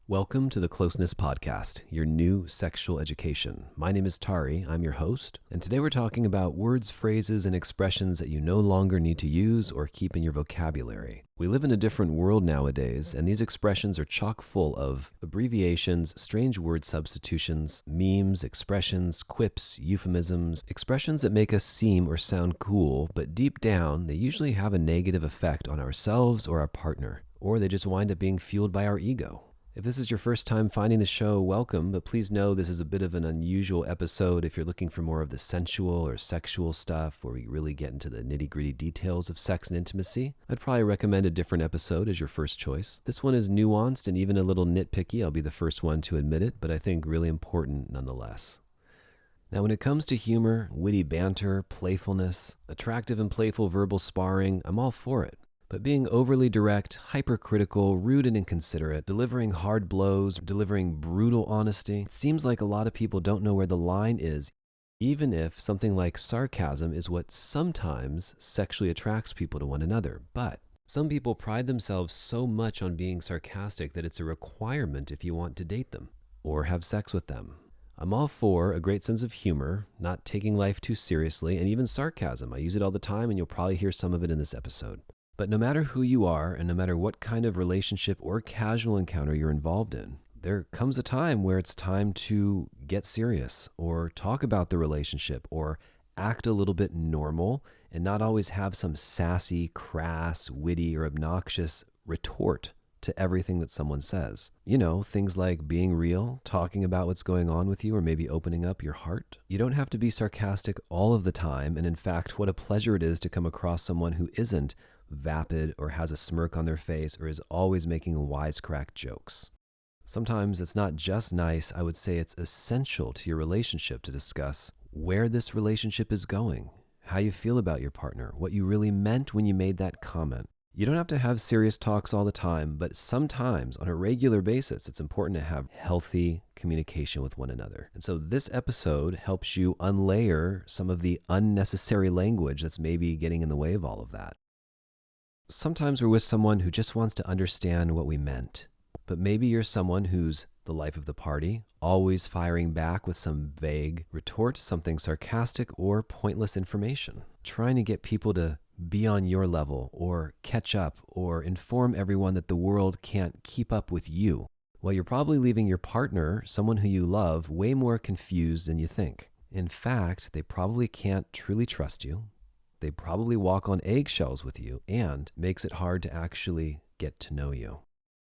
Welcome to the Closeness podcast, your new sexual education. My name is Tari, I'm your host, and today we're talking about words, phrases, and expressions that you no longer need to use or keep in your vocabulary. We live in a different world nowadays, and these expressions are chock full of abbreviations, strange word substitutions, memes, expressions, quips, euphemisms, expressions that make us seem or sound cool, but deep down, they usually have a negative effect on ourselves or our partner, or they just wind up being fueled by our ego. If this is your first time finding the show, welcome, but please know this is a bit of an unusual episode if you're looking for more of the sensual or sexual stuff where we really get into the nitty-gritty details of sex and intimacy. I'd probably recommend a different episode as your first choice. This one is nuanced and even a little nitpicky. I'll be the first one to admit it, but I think really important nonetheless. Now, when it comes to humor, witty banter, playfulness, attractive and playful verbal sparring, I'm all for it. But being overly direct, hypercritical, rude and inconsiderate, delivering hard blows, delivering brutal honesty, it seems like a lot of people don't know where the line is, even if something like sarcasm is what sometimes sexually attracts people to one another. But some people pride themselves so much on being sarcastic that it's a requirement if you want to date them or have sex with them. I'm all for a great sense of humor, not taking life too seriously, and even sarcasm. I use it all the time, and you'll probably hear some of it in this episode. But no matter who you are, and no matter what kind of relationship or casual encounter you're involved in, there comes a time where it's time to get serious or talk about the relationship or act a little bit normal and not always have some sassy, crass, witty, or obnoxious retort to everything that someone says. You know, things like being real, talking about what's going on with you, or maybe opening up your heart. You don't have to be sarcastic all of the time, and in fact, what a pleasure it is to come across someone who isn't vapid or has a smirk on their face or is always making wisecrack jokes. Sometimes it's not just nice, I would say it's essential to your relationship to discuss where this relationship is going, how you feel about your partner, what you really meant when you made that comment. You don't have to have serious talks all the time, but sometimes on a regular basis, it's important to have healthy communication with one another. And so this episode helps you unlayer some of the unnecessary language that's maybe getting in the way of all of that. Sometimes we're with someone who just wants to understand what we meant, but maybe you're someone who's the life of the party, always firing back with some vague retort, something sarcastic or pointless information, trying to get people to be on your level or catch up or inform everyone that the world can't keep up with you. Well, you're probably leaving your partner, someone who you love, way more confused than you think. In fact, they probably can't truly trust you. They probably walk on eggshells with you and makes it hard to actually get to know you.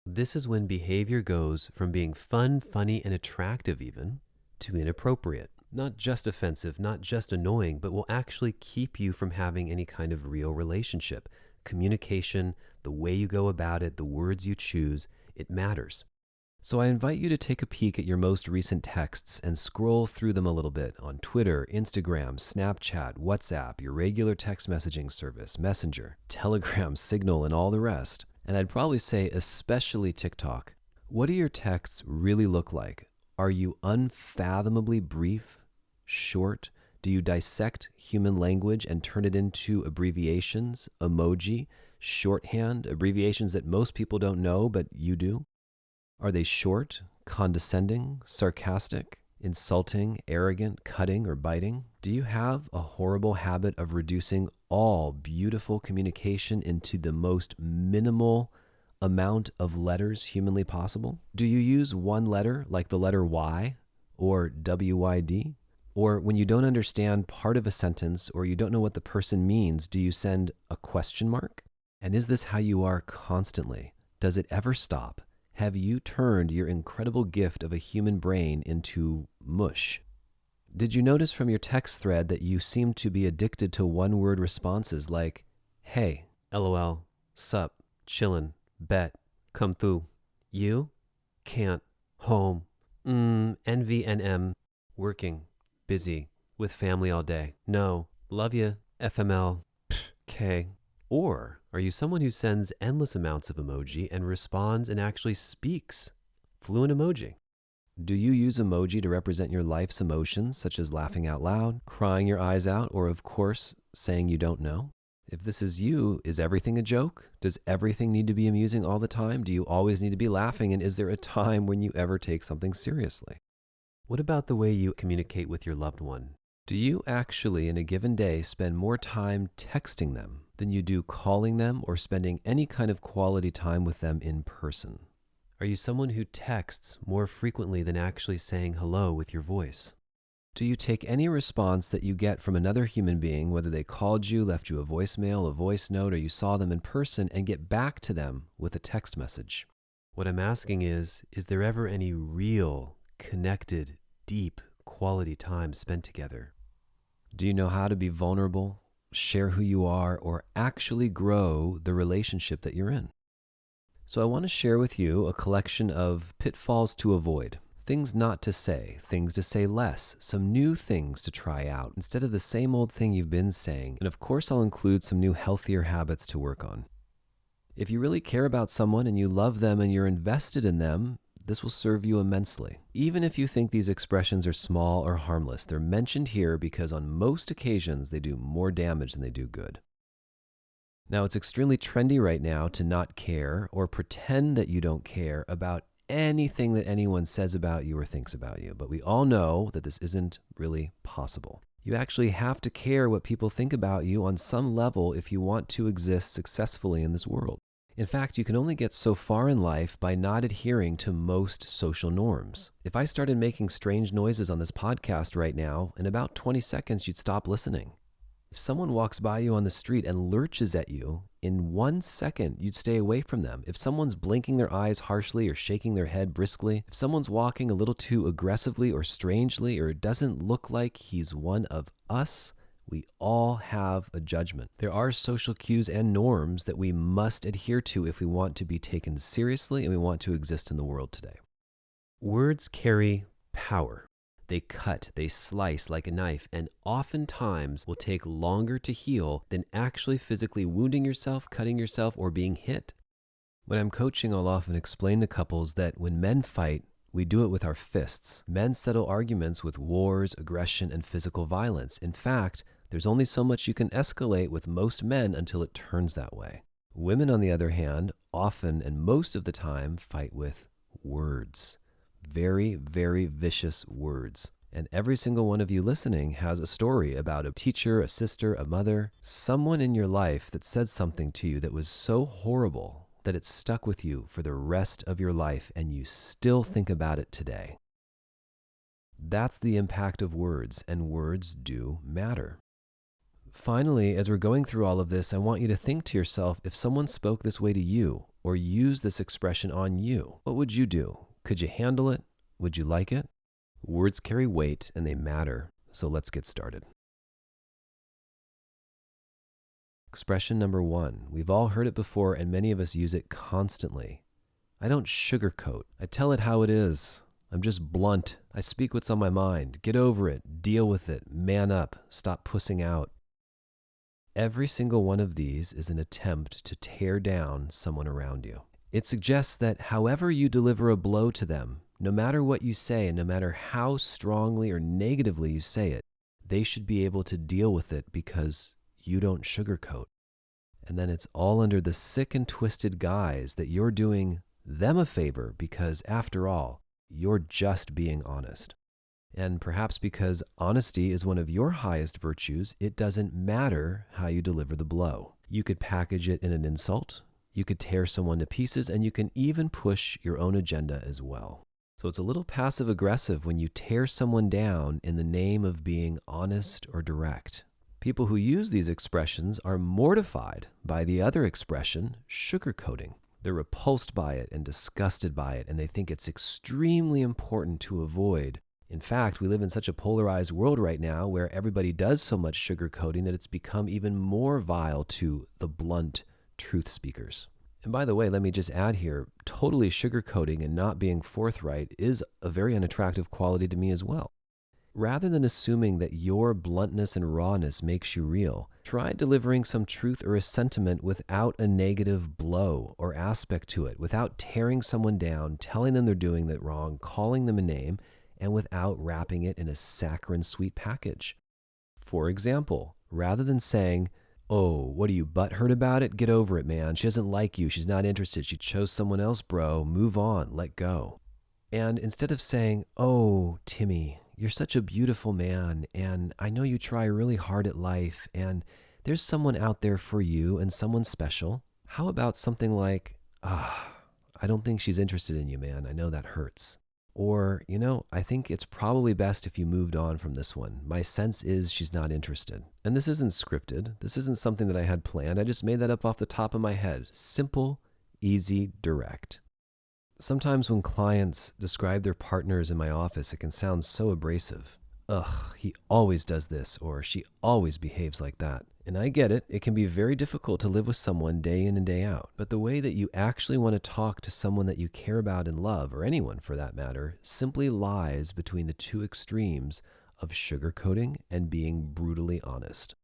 This is when behavior goes from being fun, funny, and attractive even, to inappropriate. Not just offensive, not just annoying, but will actually keep you from having any kind of real relationship. Communication, the way you go about it, the words you choose, it matters. So I invite you to take a peek at your most recent texts and scroll through them a little bit on Twitter, Instagram, Snapchat, WhatsApp, your regular text messaging service, Messenger, Telegram, Signal, and all the rest. And I'd probably say especially TikTok. What do your texts really look like? Are you unfathomably brief, short? Do you dissect human language and turn it into abbreviations, emoji, shorthand, abbreviations that most people don't know, but you do? Are they short, condescending, sarcastic, insulting, arrogant, cutting, or biting? Do you have a horrible habit of reducing all beautiful communication into the most minimal amount of letters humanly possible? Do you use one letter like the letter Y or WYD? Or when you don't understand part of a sentence or you don't know what the person means, do you send a question mark? And is this how you are constantly? Does it ever stop? Have you turned your incredible gift of a human brain into mush? Did you notice from your text thread that you seem to be addicted to one-word responses like, hey, LOL, sup, chillin', bet, come through, you, can't, home, NVNM, working, busy, with family all day, no, love ya, FML, K. Or are you someone who sends endless amounts of emoji and responds and actually speaks fluent emoji? Do you use emoji to represent your life's emotions, such as laughing out loud, crying your eyes out, or of course, saying you don't know? If this is you, is everything a joke? Does everything need to be amusing all the time? Do you always need to be laughing? And is there a time when you ever take something seriously? What about the way you communicate with your loved one? Do you actually, in a given day, spend more time texting them than you do calling them or spending any kind of quality time with them in person? Are you someone who texts more frequently than actually saying hello with your voice? Do you take any response that you get from another human being, whether they called you, left you a voicemail, a voice note, or you saw them in person, and get back to them with a text message? What I'm asking is there ever any real, connected, deep, quality time spent together? Do you know how to be vulnerable, share who you are, or actually grow the relationship that you're in? So I want to share with you a collection of pitfalls to avoid, things not to say, things to say less, some new things to try out instead of the same old thing you've been saying. And of course, I'll include some new healthier habits to work on. If you really care about someone and you love them and you're invested in them, this will serve you immensely. Even if you think these expressions are small or harmless, they're mentioned here because on most occasions they do more damage than they do good. Now, it's extremely trendy right now to not care or pretend that you don't care about anything that anyone says about you or thinks about you. But we all know that this isn't really possible. You actually have to care what people think about you on some level if you want to exist successfully in this world. In fact, you can only get so far in life by not adhering to most social norms. If I started making strange noises on this podcast right now, in about 20 seconds, you'd stop listening. If someone walks by you on the street and lurches at you, in 1 second, you'd stay away from them. If someone's blinking their eyes harshly or shaking their head briskly, if someone's walking a little too aggressively or strangely, or it doesn't look like he's one of us, we all have a judgment. There are social cues and norms that we must adhere to if we want to be taken seriously and we want to exist in the world today. Words carry power. They cut, they slice like a knife, and oftentimes will take longer to heal than actually physically wounding yourself, cutting yourself, or being hit. When I'm coaching, I'll often explain to couples that when men fight, we do it with our fists. Men settle arguments with wars, aggression, and physical violence. In fact, there's only so much you can escalate with most men until it turns that way. Women, on the other hand, often and most of the time fight with words. Very, very vicious words. And every single one of you listening has a story about a teacher, a sister, a mother, someone in your life that said something to you that was so horrible that it stuck with you for the rest of your life and you still think about it today. That's the impact of words, and words do matter. Finally, as we're going through all of this, I want you to think to yourself, if someone spoke this way to you or used this expression on you, what would you do? Could you handle it? Would you like it? Words carry weight and they matter, so let's get started. Expression number 1. We've all heard it before and many of us use it constantly. I don't sugarcoat. I tell it how it is. I'm just blunt. I speak what's on my mind. Get over it. Deal with it. Man up. Stop pussing out. Every single one of these is an attempt to tear down someone around you. It suggests that however you deliver a blow to them, no matter what you say and no matter how strongly or negatively you say it, they should be able to deal with it because you don't sugarcoat. And then it's all under the sick and twisted guise that you're doing them a favor because, after all, you're just being honest. And perhaps because honesty is one of your highest virtues, it doesn't matter how you deliver the blow. You could package it in an insult. You could tear someone to pieces, and you can even push your own agenda as well. So it's a little passive-aggressive when you tear someone down in the name of being honest or direct. People who use these expressions are mortified by the other expression, sugarcoating. They're repulsed by it and disgusted by it, and they think it's extremely important to avoid. In fact, we live in such a polarized world right now where everybody does so much sugarcoating that it's become even more vile to the blunt truth speakers. And by the way, let me just add here, totally sugarcoating and not being forthright is a very unattractive quality to me as well. Rather than assuming that your bluntness and rawness makes you real, try delivering some truth or a sentiment without a negative blow or aspect to it, without tearing someone down, telling them they're doing it wrong, calling them a name, and without wrapping it in a saccharine sweet package. For example, rather than saying, Oh, what are you, butthurt about it? Get over it, man. She doesn't like you. She's not interested. She chose someone else, bro. Move on. Let go. And instead of saying, oh, Timmy, you're such a beautiful man, and I know you try really hard at life, and there's someone out there for you and someone special. How about something like, I don't think she's interested in you, man. I know that hurts. Or, I think it's probably best if you moved on from this one. My sense is she's not interested. And this isn't scripted. This isn't something that I had planned. I just made that up off the top of my head. Simple, easy, direct. Sometimes when clients describe their partners in my office, it can sound so abrasive. Ugh, he always does this, or she always behaves like that. And I get it, it can be very difficult to live with someone day in and day out. But the way that you actually want to talk to someone that you care about and love, or anyone for that matter, simply lies between the two extremes of sugarcoating and being brutally honest.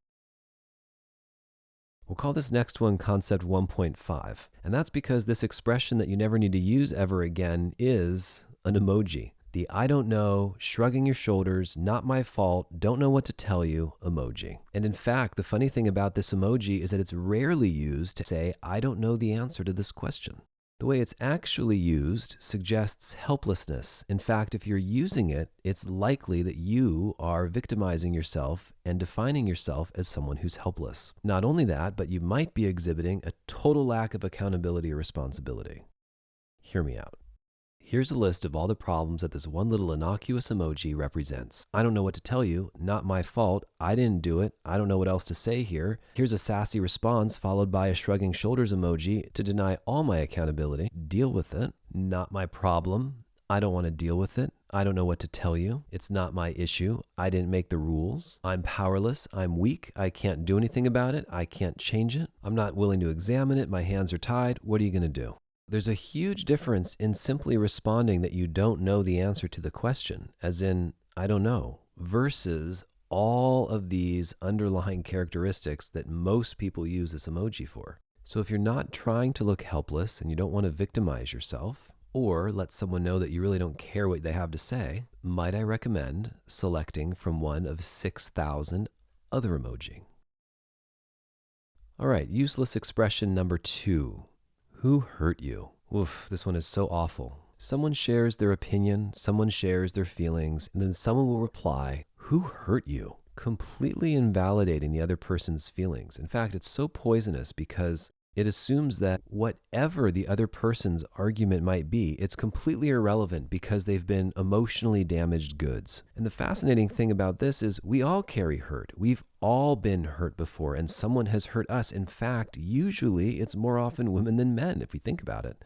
We'll call this next one Concept 1.5. And that's because this expression that you never need to use ever again is an emoji. The I don't know, shrugging your shoulders, not my fault, don't know what to tell you emoji. And in fact, the funny thing about this emoji is that it's rarely used to say, I don't know the answer to this question. The way it's actually used suggests helplessness. In fact, if you're using it, it's likely that you are victimizing yourself and defining yourself as someone who's helpless. Not only that, but you might be exhibiting a total lack of accountability or responsibility. Hear me out. Here's a list of all the problems that this one little innocuous emoji represents. I don't know what to tell you, not my fault, I didn't do it, I don't know what else to say here. Here's a sassy response followed by a shrugging shoulders emoji to deny all my accountability. Deal with it, not my problem, I don't want to deal with it. I don't know what to tell you. It's not my issue. I didn't make the rules. I'm powerless. I'm weak. I can't do anything about it. I can't change it. I'm not willing to examine it. My hands are tied. What are you going to do? There's a huge difference in simply responding that you don't know the answer to the question, as in, I don't know, versus all of these underlying characteristics that most people use this emoji for. So if you're not trying to look helpless and you don't want to victimize yourself, or let someone know that you really don't care what they have to say, might I recommend selecting from one of 6,000 other emoji. All right, useless expression number 2. Who hurt you? Oof, this one is so awful. Someone shares their opinion, someone shares their feelings, and then someone will reply, who hurt you? Completely invalidating the other person's feelings. In fact, it's so poisonous because it assumes that whatever the other person's argument might be, it's completely irrelevant because they've been emotionally damaged goods. And the fascinating thing about this is we all carry hurt. We've all been hurt before, and someone has hurt us. In fact, usually it's more often women than men, if we think about it.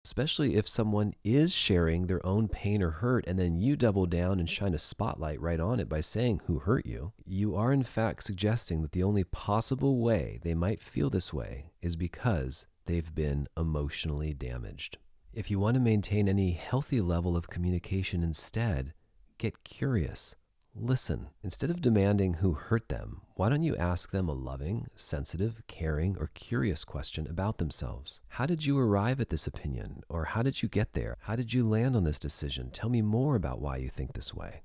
Especially if someone is sharing their own pain or hurt, and then you double down and shine a spotlight right on it by saying who hurt you, you are in fact suggesting that the only possible way they might feel this way is because they've been emotionally damaged. If you want to maintain any healthy level of communication instead, get curious. Listen. Instead of demanding who hurt them, why don't you ask them a loving, sensitive, caring, or curious question about themselves? How did you arrive at this opinion? Or how did you get there? How did you land on this decision? Tell me more about why you think this way.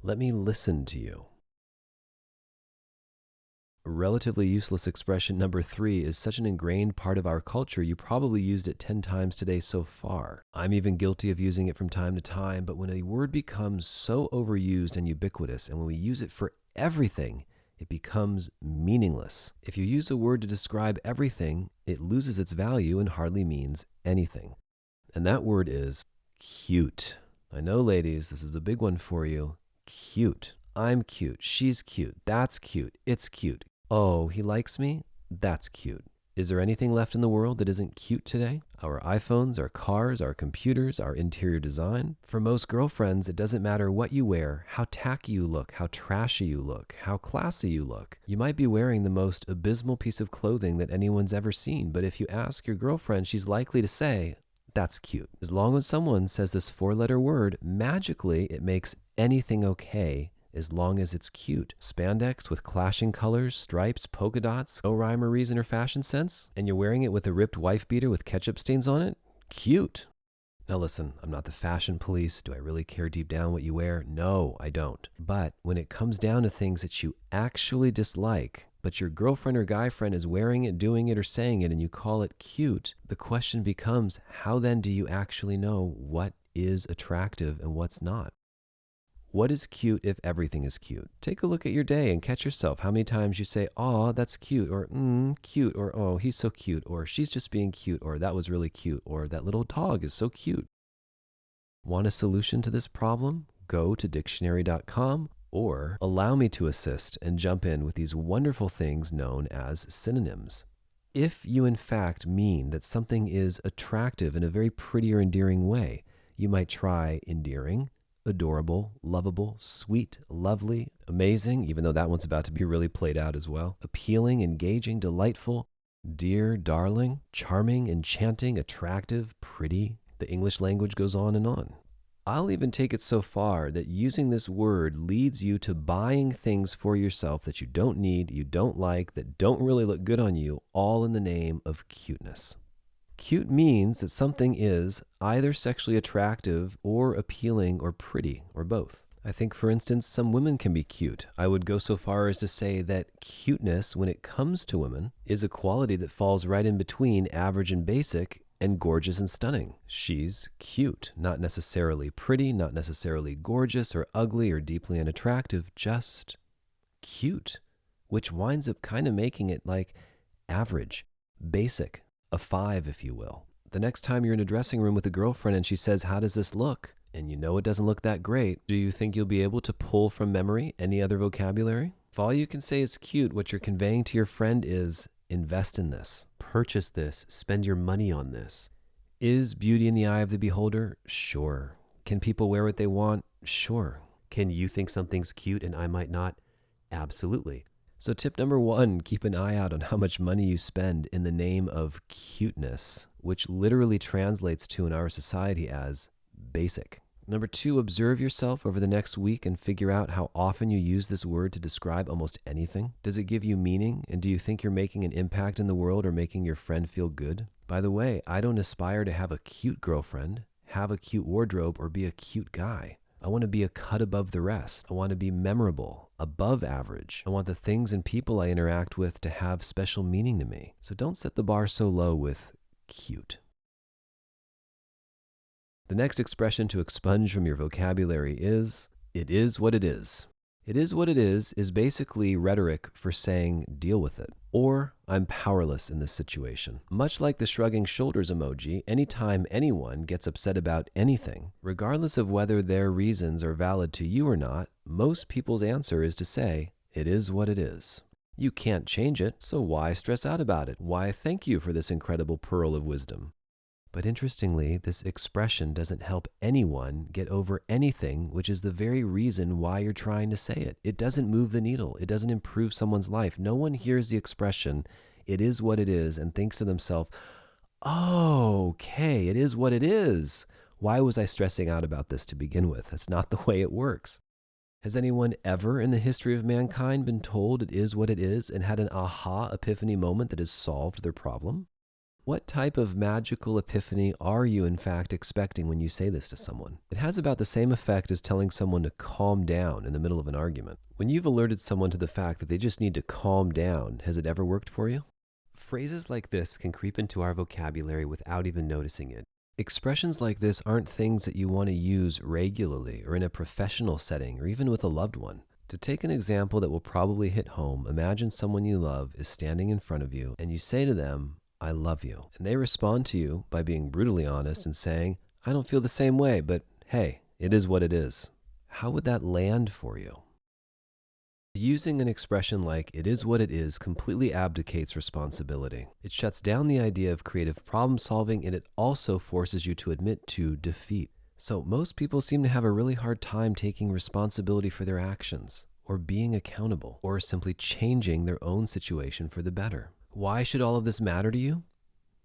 Let me listen to you. Relatively useless expression number 3 is such an ingrained part of our culture, you probably used it 10 times today so far. I'm even guilty of using it from time to time, but when a word becomes so overused and ubiquitous, and when we use it for everything, it becomes meaningless. If you use a word to describe everything, it loses its value and hardly means anything. And that word is cute. I know, ladies, this is a big one for you. Cute. I'm cute. She's cute. That's cute. It's cute. Oh, he likes me? That's cute. Is there anything left in the world that isn't cute today? Our iPhones, our cars, our computers, our interior design? For most girlfriends, it doesn't matter what you wear, how tacky you look, how trashy you look, how classy you look. You might be wearing the most abysmal piece of clothing that anyone's ever seen, but if you ask your girlfriend, she's likely to say, that's cute. As long as someone says this 4-letter word, magically it makes anything okay as long as it's cute. Spandex with clashing colors, stripes, polka dots, no rhyme or reason or fashion sense, and you're wearing it with a ripped wife beater with ketchup stains on it? Cute. Now listen, I'm not the fashion police. Do I really care deep down what you wear? No, I don't. But when it comes down to things that you actually dislike, but your girlfriend or guy friend is wearing it, doing it, or saying it, and you call it cute, the question becomes, how then do you actually know what is attractive and what's not? What is cute if everything is cute? Take a look at your day and catch yourself how many times you say, "Aw, that's cute," or cute, or "Oh, he's so cute," or "She's just being cute," or "That was really cute," or "That little dog is so cute." Want a solution to this problem? Go to dictionary.com or allow me to assist and jump in with these wonderful things known as synonyms. If you in fact mean that something is attractive in a very pretty or endearing way, you might try endearing, adorable, lovable, sweet, lovely, amazing, even though that one's about to be really played out as well, appealing, engaging, delightful, dear, darling, charming, enchanting, attractive, pretty. The English language goes on and on. I'll even take it so far that using this word leads you to buying things for yourself that you don't need, you don't like, that don't really look good on you, all in the name of cuteness. Cute means that something is either sexually attractive or appealing or pretty or both. I think, for instance, some women can be cute. I would go so far as to say that cuteness, when it comes to women, is a quality that falls right in between average and basic and gorgeous and stunning. She's cute, not necessarily pretty, not necessarily gorgeous or ugly or deeply unattractive, just cute, which winds up kind of making it like average, basic, a 5, if you will. The next time you're in a dressing room with a girlfriend and she says, "How does this look?" and you know it doesn't look that great, do you think you'll be able to pull from memory any other vocabulary? If all you can say is cute, what you're conveying to your friend is, invest in this, purchase this, spend your money on this. Is beauty in the eye of the beholder? Sure. Can people wear what they want? Sure. Can you think something's cute and I might not? Absolutely. So tip number 1, keep an eye out on how much money you spend in the name of cuteness, which literally translates to in our society as basic. Number 2, observe yourself over the next week and figure out how often you use this word to describe almost anything. Does it give you meaning? And do you think you're making an impact in the world or making your friend feel good? By the way, I don't aspire to have a cute girlfriend, have a cute wardrobe, or be a cute guy. I want to be a cut above the rest. I want to be memorable, above average. I want the things and people I interact with to have special meaning to me. So don't set the bar so low with cute. The next expression to expunge from your vocabulary is, "It is what it is." "It is what it is" basically rhetoric for saying deal with it, or I'm powerless in this situation. Much like the shrugging shoulders emoji, anytime anyone gets upset about anything, regardless of whether their reasons are valid to you or not, most people's answer is to say, "It is what it is." You can't change it, so why stress out about it? Why thank you for this incredible pearl of wisdom? But interestingly, this expression doesn't help anyone get over anything, which is the very reason why you're trying to say it. It doesn't move the needle. It doesn't improve someone's life. No one hears the expression, "It is what it is," and thinks to themselves, "Oh, okay, it is what it is. Why was I stressing out about this to begin with?" That's not the way it works. Has anyone ever in the history of mankind been told it is what it is and had an aha epiphany moment that has solved their problem? What type of magical epiphany are you in fact expecting when you say this to someone? It has about the same effect as telling someone to calm down in the middle of an argument. When you've alerted someone to the fact that they just need to calm down, has it ever worked for you? Phrases like this can creep into our vocabulary without even noticing it. Expressions like this aren't things that you want to use regularly or in a professional setting or even with a loved one. To take an example that will probably hit home, imagine someone you love is standing in front of you and you say to them, "I love you." And they respond to you by being brutally honest and saying, "I don't feel the same way, but hey, it is what it is." How would that land for you? Using an expression like "it is what it is" completely abdicates responsibility. It shuts down the idea of creative problem solving, and it also forces you to admit to defeat. So most people seem to have a really hard time taking responsibility for their actions, or being accountable, or simply changing their own situation for the better. Why should all of this matter to you?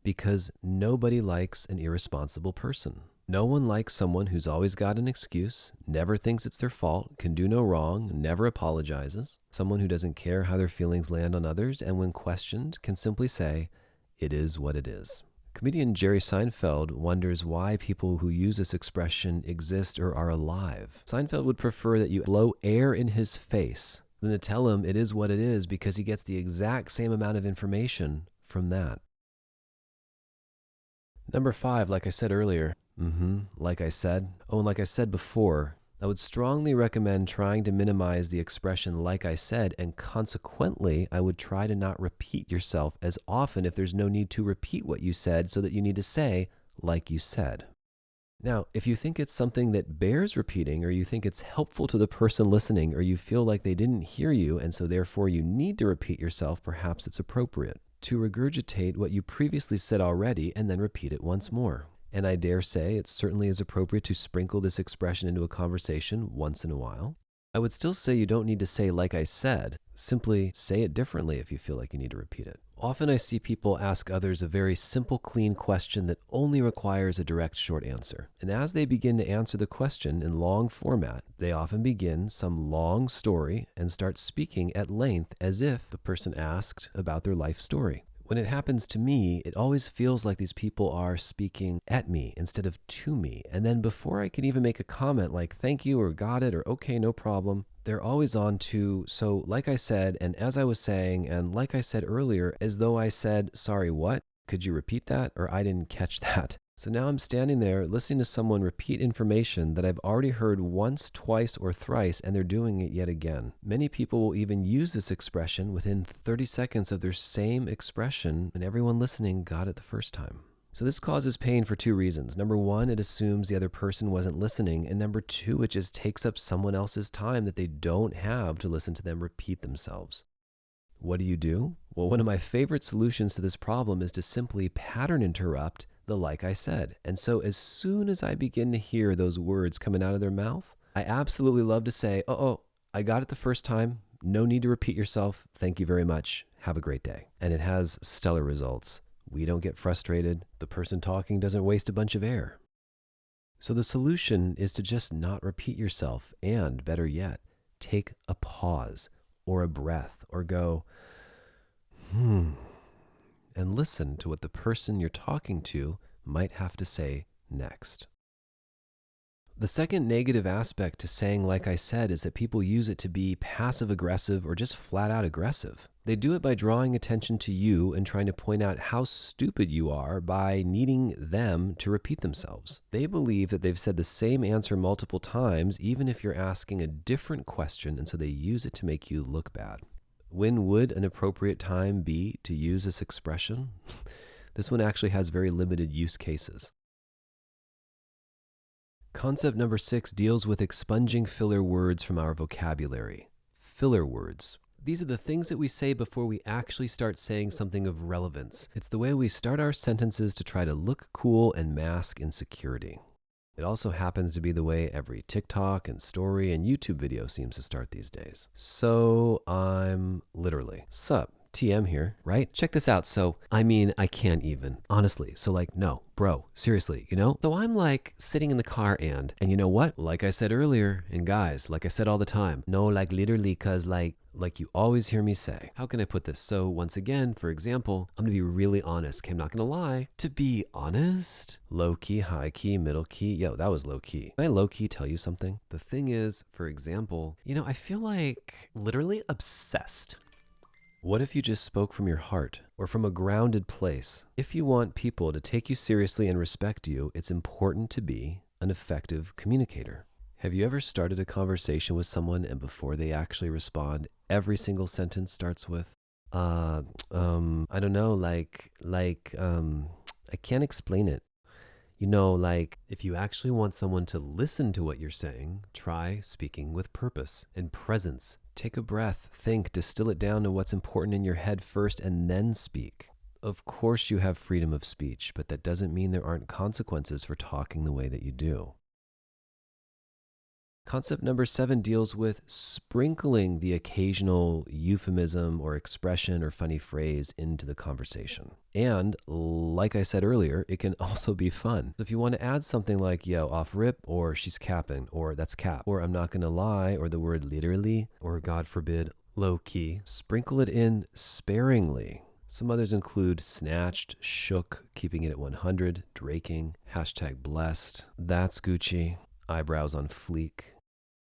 Because nobody likes an irresponsible person. No one likes someone who's always got an excuse, never thinks it's their fault, can do no wrong, never apologizes. Someone who doesn't care how their feelings land on others, and when questioned, can simply say, "It is what it is." Comedian Jerry Seinfeld wonders why people who use this expression exist or are alive. Seinfeld would prefer that you blow air in his face Then to tell him it is what it is because he gets the exact same amount of information from that. Number 5, like I said earlier, like I said. Oh, and like I said before, I would strongly recommend trying to minimize the expression like I said, and consequently, I would try to not repeat yourself as often if there's no need to repeat what you said so that you need to say like you said. Now, if you think it's something that bears repeating, or you think it's helpful to the person listening, or you feel like they didn't hear you and so therefore you need to repeat yourself, perhaps it's appropriate to regurgitate what you previously said already and then repeat it once more. And I dare say it certainly is appropriate to sprinkle this expression into a conversation once in a while. I would still say you don't need to say like I said, simply say it differently if you feel like you need to repeat it. Often I see people ask others a very simple, clean question that only requires a direct, short answer. And as they begin to answer the question in long format, they often begin some long story and start speaking at length as if the person asked about their life story. When it happens to me, it always feels like these people are speaking at me instead of to me. And then before I can even make a comment like thank you or got it or okay, no problem, they're always on to, so like I said, and as I was saying, and like I said earlier, as though I said, sorry, what? Could you repeat that? Or I didn't catch that. So now I'm standing there listening to someone repeat information that I've already heard once, twice, or thrice, and they're doing it yet again. Many people will even use this expression within 30 seconds of their same expression, and everyone listening got it the first time. So this causes pain for 2 reasons. Number 1, it assumes the other person wasn't listening. And number 2, it just takes up someone else's time that they don't have to listen to them repeat themselves. What do? Well, one of my favorite solutions to this problem is to simply pattern interrupt the like I said. And so as soon as I begin to hear those words coming out of their mouth, I absolutely love to say, I got it the first time. No need to repeat yourself. Thank you very much. Have a great day. And it has stellar results. We don't get frustrated. The person talking doesn't waste a bunch of air. So the solution is to just not repeat yourself, and better yet, take a pause or a breath or go, and listen to what the person you're talking to might have to say next. The second negative aspect to saying like I said is that people use it to be passive-aggressive or just flat-out aggressive. They do it by drawing attention to you and trying to point out how stupid you are by needing them to repeat themselves. They believe that they've said the same answer multiple times, even if you're asking a different question, and so they use it to make you look bad. When would an appropriate time be to use this expression? This one actually has very limited use cases. Concept number 6 deals with expunging filler words from our vocabulary. Filler words. These are the things that we say before we actually start saying something of relevance. It's the way we start our sentences to try to look cool and mask insecurity. It also happens to be the way every TikTok and story and YouTube video seems to start these days. So I'm literally, sup, TM here, right? Check this out. So, I can't even, honestly. So no, bro, seriously, So I'm sitting in the car and you know what? Like I said earlier, and guys, like I said all the time, no, literally, cause like you always hear me say. How can I put this? So once again, for example, I'm gonna be really honest. Okay, I'm not gonna lie. To be honest, low key, high key, middle key. Yo, that was low key. Can I low key tell you something? The thing is, for example, I feel like literally obsessed. What if you just spoke from your heart or from a grounded place? If you want people to take you seriously and respect you, it's important to be an effective communicator. Have you ever started a conversation with someone and before they actually respond, every single sentence starts with, I don't know, I can't explain it. If you actually want someone to listen to what you're saying, try speaking with purpose and presence. Take a breath, think, distill it down to what's important in your head first, and then speak. Of course you have freedom of speech, but that doesn't mean there aren't consequences for talking the way that you do. Concept number 7 deals with sprinkling the occasional euphemism or expression or funny phrase into the conversation. And like I said earlier, it can also be fun. If you want to add something like, yo, off rip, or she's capping, or that's cap, or I'm not going to lie, or the word literally, or God forbid, low key, sprinkle it in sparingly. Some others include snatched, shook, keeping it at 100, draking, hashtag blessed, that's Gucci, eyebrows on fleek.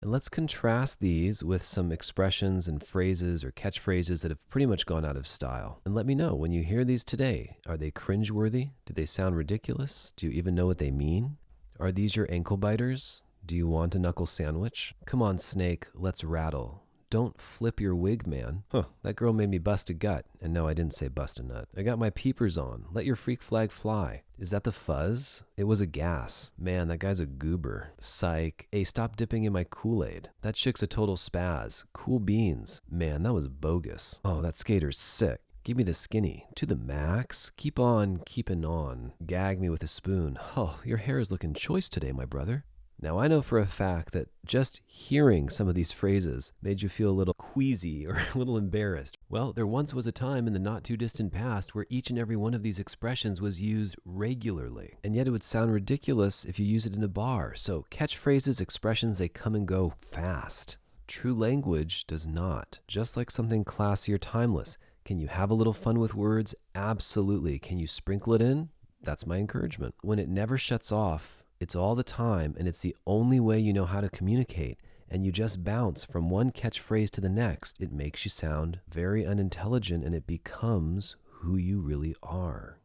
And let's contrast these with some expressions and phrases or catchphrases that have pretty much gone out of style. And let me know, when you hear these today, are they cringeworthy? Do they sound ridiculous? Do you even know what they mean? Are these your ankle biters? Do you want a knuckle sandwich? Come on, snake, let's rattle. Don't flip your wig, man. That girl made me bust a gut. And no, I didn't say bust a nut. I got my peepers on. Let your freak flag fly. Is that the fuzz? It was a gas. Man, that guy's a goober. Psych. Hey, stop dipping in my Kool-Aid. That chick's a total spaz. Cool beans. Man, that was bogus. Oh, that skater's sick. Give me the skinny. To the max. Keep on keeping on. Gag me with a spoon. Oh, your hair is looking choice today, my brother. Now, I know for a fact that just hearing some of these phrases made you feel a little queasy or a little embarrassed. Well, there once was a time in the not too distant past where each and every one of these expressions was used regularly. And yet it would sound ridiculous if you use it in a bar. So catchphrases, expressions, they come and go fast. True language does not. Just like something classy or timeless. Can you have a little fun with words? Absolutely. Can you sprinkle it in? That's my encouragement. When it never shuts off, it's all the time, and it's the only way you know how to communicate, and you just bounce from one catchphrase to the next. It makes you sound very unintelligent, and it becomes who you really are.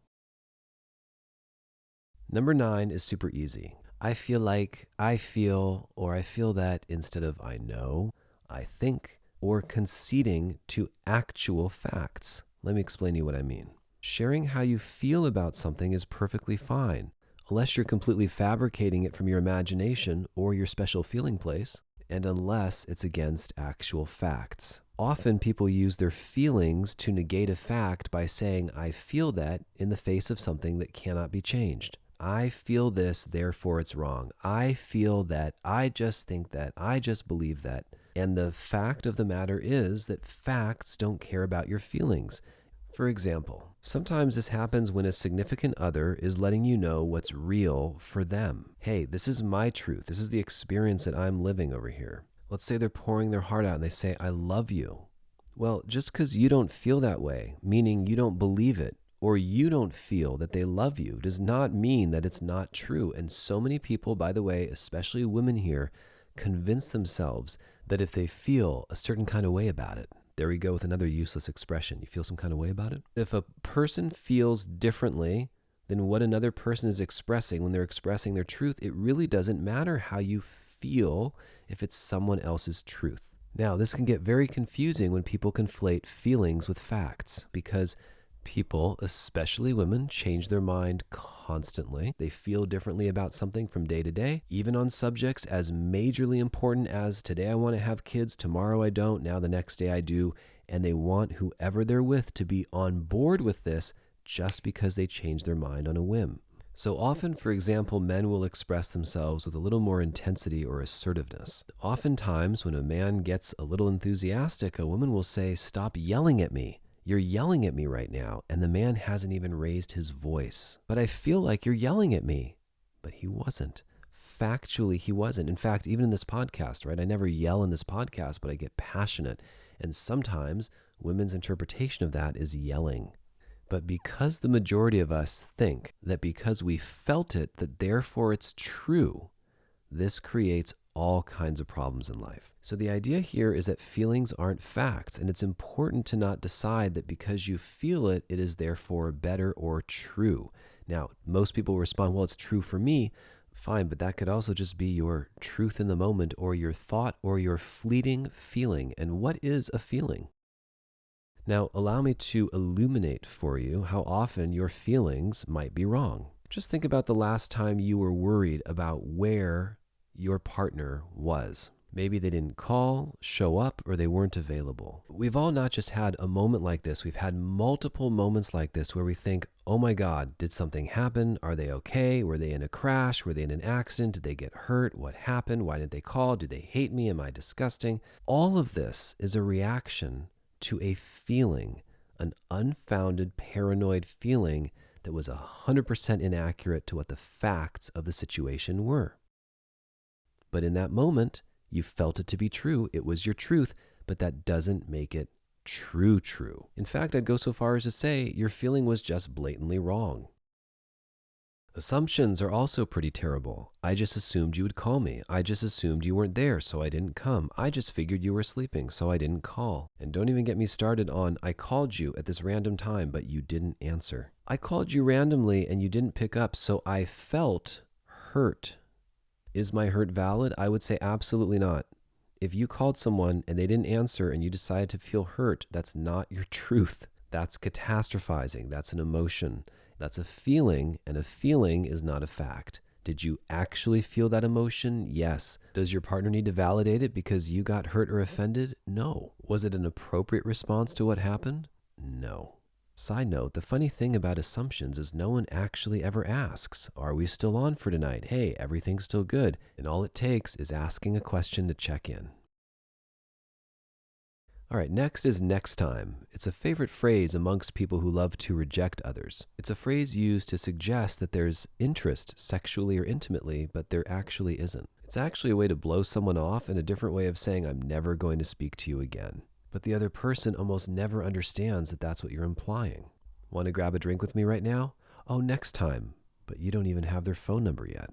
Number 9 is super easy. I feel like, I feel, or I feel that instead of I know, I think, or conceding to actual facts. Let me explain to you what I mean. Sharing how you feel about something is perfectly fine, unless you're completely fabricating it from your imagination or your special feeling place, and unless it's against actual facts. Often people use their feelings to negate a fact by saying, I feel that, in the face of something that cannot be changed. I feel this, therefore it's wrong. I feel that, I just think that, I just believe that. And the fact of the matter is that facts don't care about your feelings. For example, sometimes this happens when a significant other is letting you know what's real for them. Hey, this is my truth. This is the experience that I'm living over here. Let's say they're pouring their heart out and they say, I love you. Well, just because you don't feel that way, meaning you don't believe it, or you don't feel that they love you, does not mean that it's not true. And so many people, by the way, especially women here, convince themselves that if they feel a certain kind of way about it, there we go with another useless expression. You feel some kind of way about it? If a person feels differently than what another person is expressing when they're expressing their truth, it really doesn't matter how you feel if it's someone else's truth. Now, this can get very confusing when people conflate feelings with facts, because people, especially women, change their mind constantly. They feel differently about something from day to day, even on subjects as majorly important as today I want to have kids, tomorrow I don't, now the next day I do, and they want whoever they're with to be on board with this just because they change their mind on a whim. So often, for example, men will express themselves with a little more intensity or assertiveness. Oftentimes, when a man gets a little enthusiastic, a woman will say, "Stop yelling at me. You're yelling at me right now," and the man hasn't even raised his voice. "But I feel like you're yelling at me." But he wasn't. Factually, he wasn't. In fact, even in this podcast, right? I never yell in this podcast, but I get passionate. And sometimes women's interpretation of that is yelling. But because the majority of us think that because we felt it, that therefore it's true, this creates all kinds of problems in life. So the idea here is that feelings aren't facts, and it's important to not decide that because you feel it, it is therefore better or true. Now, most people respond, well, it's true for me. Fine, but that could also just be your truth in the moment, or your thought, or your fleeting feeling. And what is a feeling? Now, allow me to illuminate for you how often your feelings might be wrong. Just think about the last time you were worried about where your partner was. Maybe they didn't call, show up, or they weren't available. We've all not just had a moment like this, we've had multiple moments like this where we think, oh my God, did something happen? Are they okay? Were they in a crash? Were they in an accident? Did they get hurt? What happened? Why didn't they call? Do they hate me? Am I disgusting? All of this is a reaction to a feeling, an unfounded paranoid feeling that was 100% inaccurate to what the facts of the situation were. But in that moment, you felt it to be true. It was your truth, but that doesn't make it true. In fact, I'd go so far as to say your feeling was just blatantly wrong. Assumptions are also pretty terrible. I just assumed you would call me. I just assumed you weren't there, so I didn't come. I just figured you were sleeping, so I didn't call. And don't even get me started on, I called you at this random time, but you didn't answer. I called you randomly and you didn't pick up, so I felt hurt. Is my hurt valid? I would say absolutely not. If you called someone and they didn't answer and you decided to feel hurt, that's not your truth. That's catastrophizing. That's an emotion. That's a feeling, and a feeling is not a fact. Did you actually feel that emotion? Yes. Does your partner need to validate it because you got hurt or offended? No. Was it an appropriate response to what happened? No. Side note, the funny thing about assumptions is no one actually ever asks, are we still on for tonight? Hey, everything's still good. And all it takes is asking a question to check in. All right, next is next time. It's a favorite phrase amongst people who love to reject others. It's a phrase used to suggest that there's interest sexually or intimately, but there actually isn't. It's actually a way to blow someone off and a different way of saying, I'm never going to speak to you again. But the other person almost never understands that that's what you're implying. Want to grab a drink with me right now? Oh, next time. But you don't even have their phone number yet.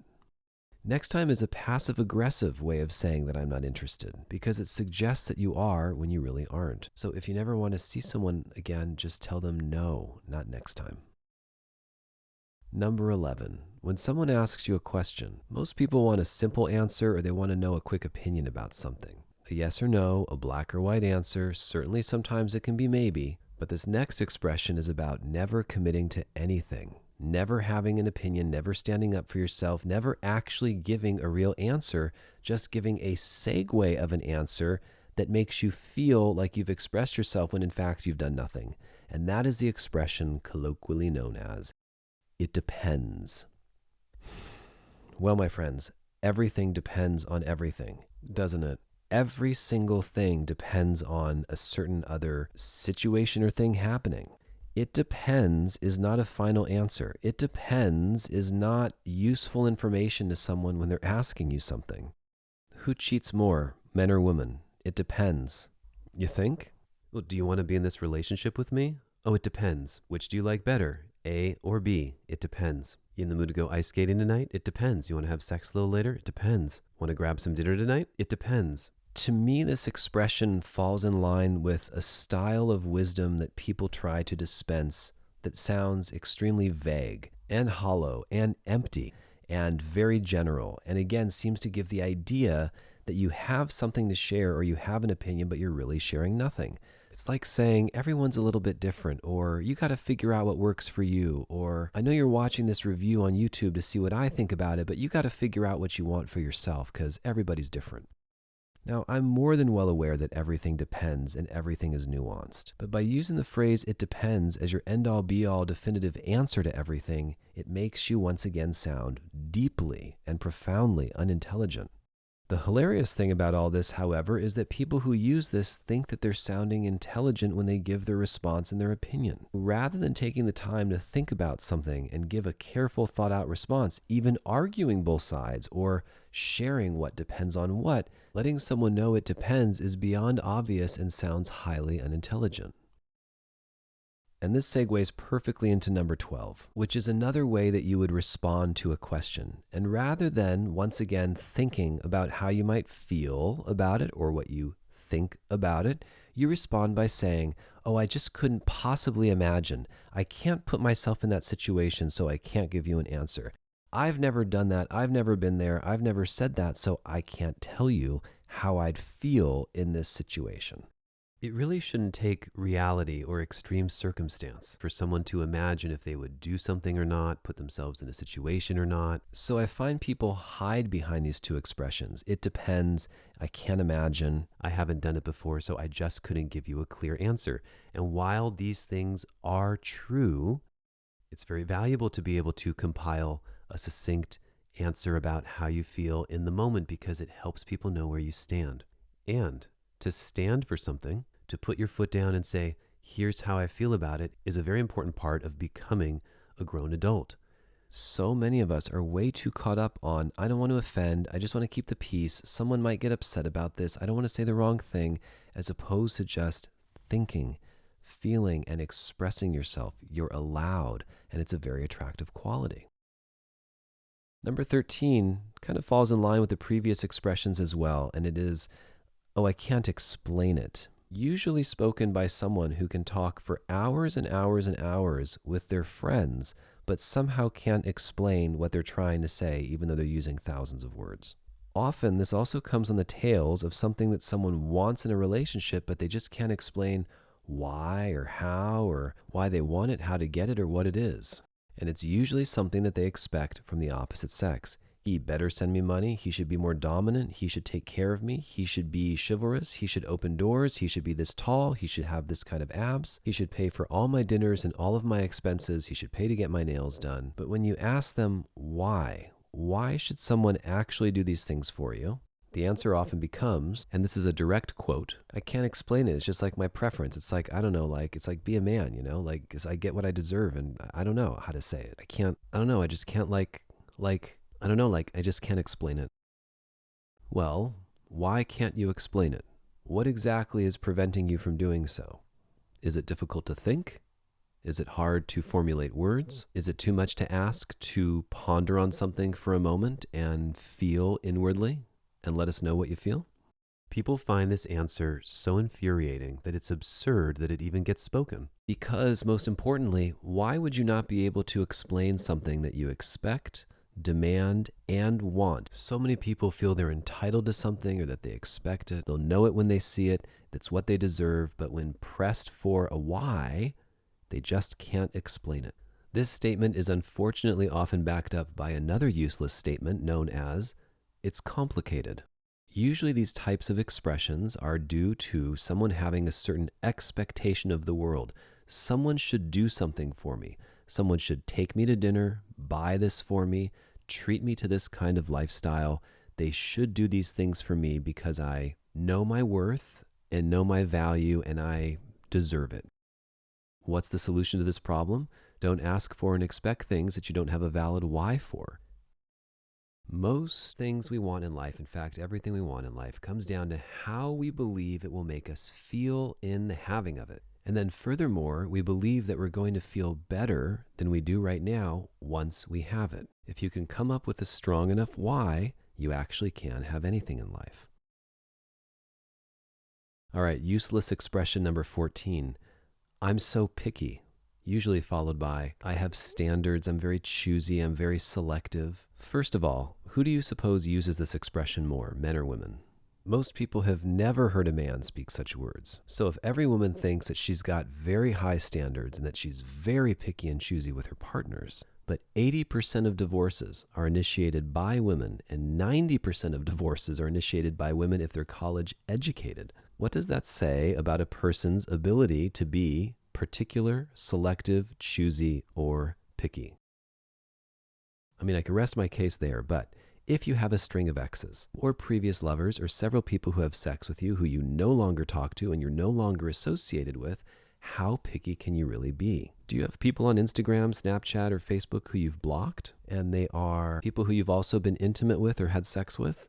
Next time is a passive-aggressive way of saying that I'm not interested because it suggests that you are when you really aren't. So if you never want to see someone again, just tell them no, not next time. Number 11, when someone asks you a question, most people want a simple answer or they want to know a quick opinion about something. A yes or no, a black or white answer, certainly sometimes it can be maybe, but this next expression is about never committing to anything. Never having an opinion, never standing up for yourself, never actually giving a real answer, just giving a segue of an answer that makes you feel like you've expressed yourself when in fact you've done nothing. And that is the expression colloquially known as, it depends. Well, my friends, everything depends on everything, doesn't it? Every single thing depends on a certain other situation or thing happening. It depends is not a final answer. It depends is not useful information to someone when they're asking you something. Who cheats more, men or women? It depends. You think? Well, do you want to be in this relationship with me? Oh, it depends. Which do you like better, A or B? It depends. You in the mood to go ice skating tonight? It depends. You want to have sex a little later? It depends. Want to grab some dinner tonight? It depends. To me, this expression falls in line with a style of wisdom that people try to dispense that sounds extremely vague and hollow and empty and very general, and again seems to give the idea that you have something to share or you have an opinion, but you're really sharing nothing. It's like saying everyone's a little bit different, or you got to figure out what works for you, or I know you're watching this review on YouTube to see what I think about it, but you got to figure out what you want for yourself because everybody's different. Now, I'm more than well aware that everything depends and everything is nuanced, but by using the phrase "it depends" as your end-all be-all definitive answer to everything, it makes you once again sound deeply and profoundly unintelligent. The hilarious thing about all this, however, is that people who use this think that they're sounding intelligent when they give their response and their opinion. Rather than taking the time to think about something and give a careful, thought-out response, even arguing both sides or sharing what depends on what, letting someone know it depends is beyond obvious and sounds highly unintelligent. And this segues perfectly into number 12, which is another way that you would respond to a question. And rather than, once again, thinking about how you might feel about it or what you think about it, you respond by saying, oh, I just couldn't possibly imagine. I can't put myself in that situation, so I can't give you an answer. I've never done that. I've never been there. I've never said that, so I can't tell you how I'd feel in this situation. It really shouldn't take reality or extreme circumstance for someone to imagine if they would do something or not, put themselves in a situation or not. So I find people hide behind these two expressions. It depends. I can't imagine. I haven't done it before, so I just couldn't give you a clear answer. And while these things are true, it's very valuable to be able to compile a succinct answer about how you feel in the moment because it helps people know where you stand. And to stand for something, to put your foot down and say, here's how I feel about it, is a very important part of becoming a grown adult. So many of us are way too caught up on, I don't want to offend, I just want to keep the peace, someone might get upset about this, I don't want to say the wrong thing, as opposed to just thinking, feeling, and expressing yourself. You're allowed, and it's a very attractive quality. Number 13 kind of falls in line with the previous expressions as well, and it is, oh, I can't explain it. Usually spoken by someone who can talk for hours and hours and hours with their friends, but somehow can't explain what they're trying to say, even though they're using thousands of words. Often, this also comes on the tails of something that someone wants in a relationship, but they just can't explain why or how or why they want it, how to get it, or what it is. And it's usually something that they expect from the opposite sex. He better send me money. He should be more dominant. He should take care of me. He should be chivalrous. He should open doors. He should be this tall. He should have this kind of abs. He should pay for all my dinners and all of my expenses. He should pay to get my nails done. But when you ask them why should someone actually do these things for you? The answer often becomes, and this is a direct quote, I can't explain it. It's just like my preference. It's like, I don't know, like, it's like be a man, you know, like, 'cause I get what I deserve and I don't know how to say it. I don't know. I just can't I don't know, like, I just can't explain it. Well, why can't you explain it? What exactly is preventing you from doing so? Is it difficult to think? Is it hard to formulate words? Is it too much to ask to ponder on something for a moment and feel inwardly and let us know what you feel? People find this answer so infuriating that it's absurd that it even gets spoken. Because, most importantly, why would you not be able to explain something that you expect, demand, and want? So many people feel they're entitled to something or that they expect it. They'll know it when they see it. That's what they deserve. But when pressed for a why, they just can't explain it. This statement is unfortunately often backed up by another useless statement known as, it's complicated. Usually these types of expressions are due to someone having a certain expectation of the world. Someone should do something for me. Someone should take me to dinner, buy this for me, treat me to this kind of lifestyle. They should do these things for me because I know my worth and know my value and I deserve it. What's the solution to this problem? Don't ask for and expect things that you don't have a valid why for. Most things we want in life, in fact, everything we want in life, comes down to how we believe it will make us feel in the having of it. And then furthermore, we believe that we're going to feel better than we do right now once we have it. If you can come up with a strong enough why, you actually can have anything in life. All right, useless expression number 14. I'm so picky, usually followed by, I have standards, I'm very choosy, I'm very selective. First of all, who do you suppose uses this expression more, men or women? Most people have never heard a man speak such words. So if every woman thinks that she's got very high standards and that she's very picky and choosy with her partners, but 80% of divorces are initiated by women and 90% of divorces are initiated by women if they're college educated, what does that say about a person's ability to be particular, selective, choosy, or picky? I mean, I could rest my case there, but if you have a string of exes or previous lovers or several people who have sex with you who you no longer talk to and you're no longer associated with, how picky can you really be? Do you have people on Instagram, Snapchat, or Facebook who you've blocked and they are people who you've also been intimate with or had sex with?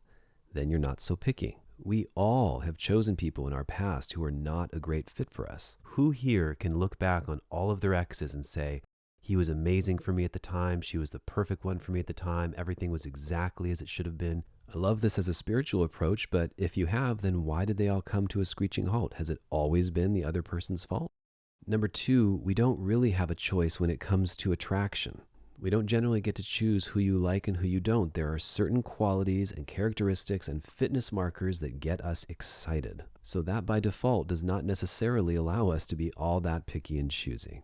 Then you're not so picky. We all have chosen people in our past who are not a great fit for us. Who here can look back on all of their exes and say, he was amazing for me at the time, she was the perfect one for me at the time, everything was exactly as it should have been? I love this as a spiritual approach, but if you have, then why did they all come to a screeching halt? Has it always been the other person's fault? Number 2, we don't really have a choice when it comes to attraction. We don't generally get to choose who you like and who you don't. There are certain qualities and characteristics and fitness markers that get us excited. So that by default does not necessarily allow us to be all that picky and choosy.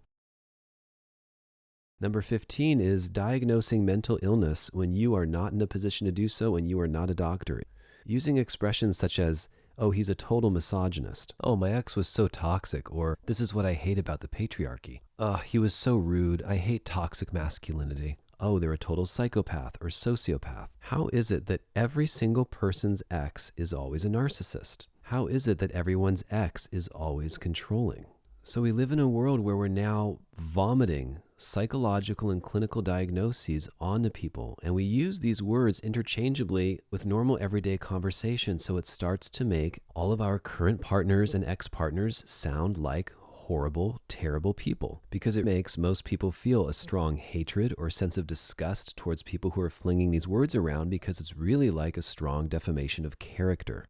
Number 15 is diagnosing mental illness when you are not in a position to do so and you are not a doctor. Using expressions such as, oh, he's a total misogynist. Oh, my ex was so toxic. Or this is what I hate about the patriarchy. He was so rude. I hate toxic masculinity. Oh, they're a total psychopath or sociopath. How is it that every single person's ex is always a narcissist? How is it that everyone's ex is always controlling? So we live in a world where we're now vomiting psychological and clinical diagnoses onto people, and we use these words interchangeably with normal everyday conversation, so it starts to make all of our current partners and ex-partners sound like horrible, terrible people because it makes most people feel a strong hatred or sense of disgust towards people who are flinging these words around because it's really like a strong defamation of character.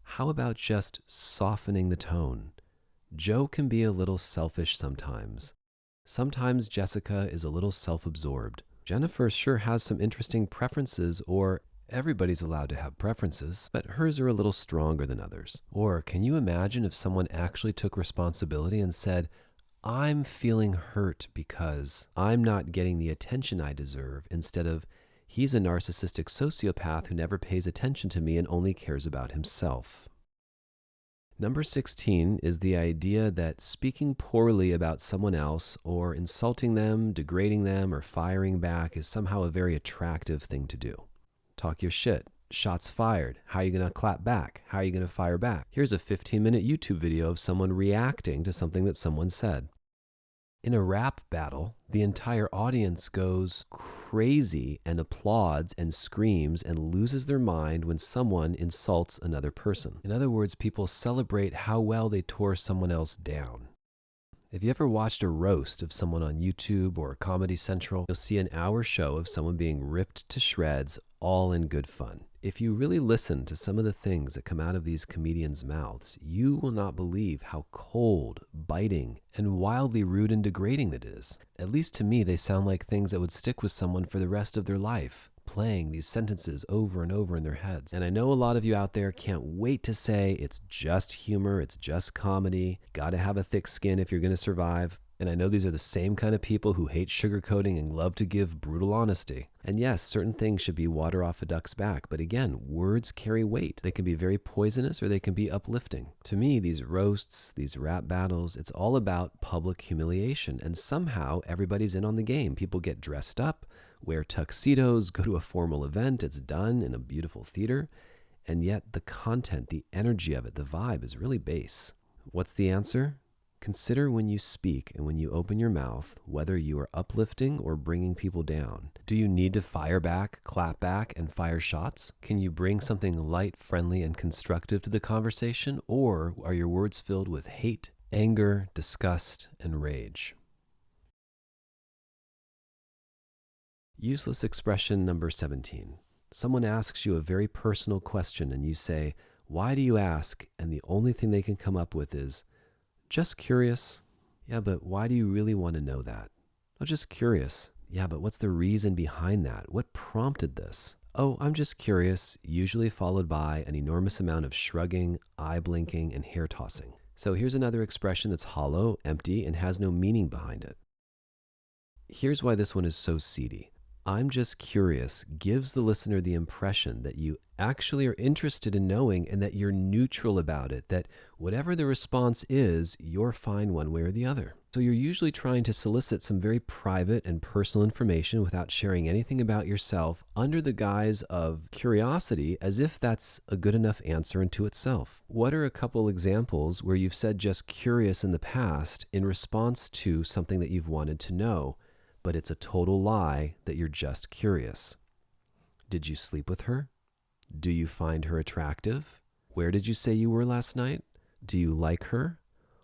How about just softening the tone? Joe can be a little selfish sometimes. Sometimes Jessica is a little self-absorbed. Jennifer sure has some interesting preferences, or everybody's allowed to have preferences, but hers are a little stronger than others. Or can you imagine if someone actually took responsibility and said, I'm feeling hurt because I'm not getting the attention I deserve, instead of, he's a narcissistic sociopath who never pays attention to me and only cares about himself. Number 16 is the idea that speaking poorly about someone else or insulting them, degrading them, or firing back is somehow a very attractive thing to do. Talk your shit. Shots fired. How are you going to clap back? How are you going to fire back? Here's a 15-minute YouTube video of someone reacting to something that someone said. In a rap battle, the entire audience goes crazy and applauds and screams and loses their mind when someone insults another person. In other words, people celebrate how well they tore someone else down. If you ever watched a roast of someone on YouTube or Comedy Central, you'll see an hour show of someone being ripped to shreds, all in good fun. If you really listen to some of the things that come out of these comedians' mouths, you will not believe how cold, biting, and wildly rude and degrading it is. At least to me, they sound like things that would stick with someone for the rest of their life, playing these sentences over and over in their heads. And I know a lot of you out there can't wait to say it's just humor, it's just comedy, gotta have a thick skin if you're gonna survive. And I know these are the same kind of people who hate sugarcoating and love to give brutal honesty. And yes, certain things should be water off a duck's back, but again, words carry weight. They can be very poisonous or they can be uplifting. To me, these roasts, these rap battles, it's all about public humiliation, and somehow everybody's in on the game. People get dressed up, wear tuxedos, go to a formal event, it's done in a beautiful theater, and yet the content, the energy of it, the vibe is really base. What's the answer? Consider when you speak and when you open your mouth, whether you are uplifting or bringing people down. Do you need to fire back, clap back, and fire shots? Can you bring something light, friendly, and constructive to the conversation? Or are your words filled with hate, anger, disgust, and rage? Useless expression number 17. Someone asks you a very personal question and you say, "Why do you ask?" And the only thing they can come up with is, "Just curious." Yeah, but why do you really want to know that? "Oh, just curious." Yeah, but what's the reason behind that? What prompted this? "Oh, I'm just curious," usually followed by an enormous amount of shrugging, eye blinking, and hair tossing. So here's another expression that's hollow, empty, and has no meaning behind it. Here's why this one is so seedy. "I'm just curious" gives the listener the impression that you actually are interested in knowing and that you're neutral about it, that whatever the response is, you're fine one way or the other. So you're usually trying to solicit some very private and personal information without sharing anything about yourself under the guise of curiosity, as if that's a good enough answer unto itself. What are a couple examples where you've said just curious in the past in response to something that you've wanted to know, but it's a total lie that you're just curious? Did you sleep with her? Do you find her attractive? Where did you say you were last night? Do you like her?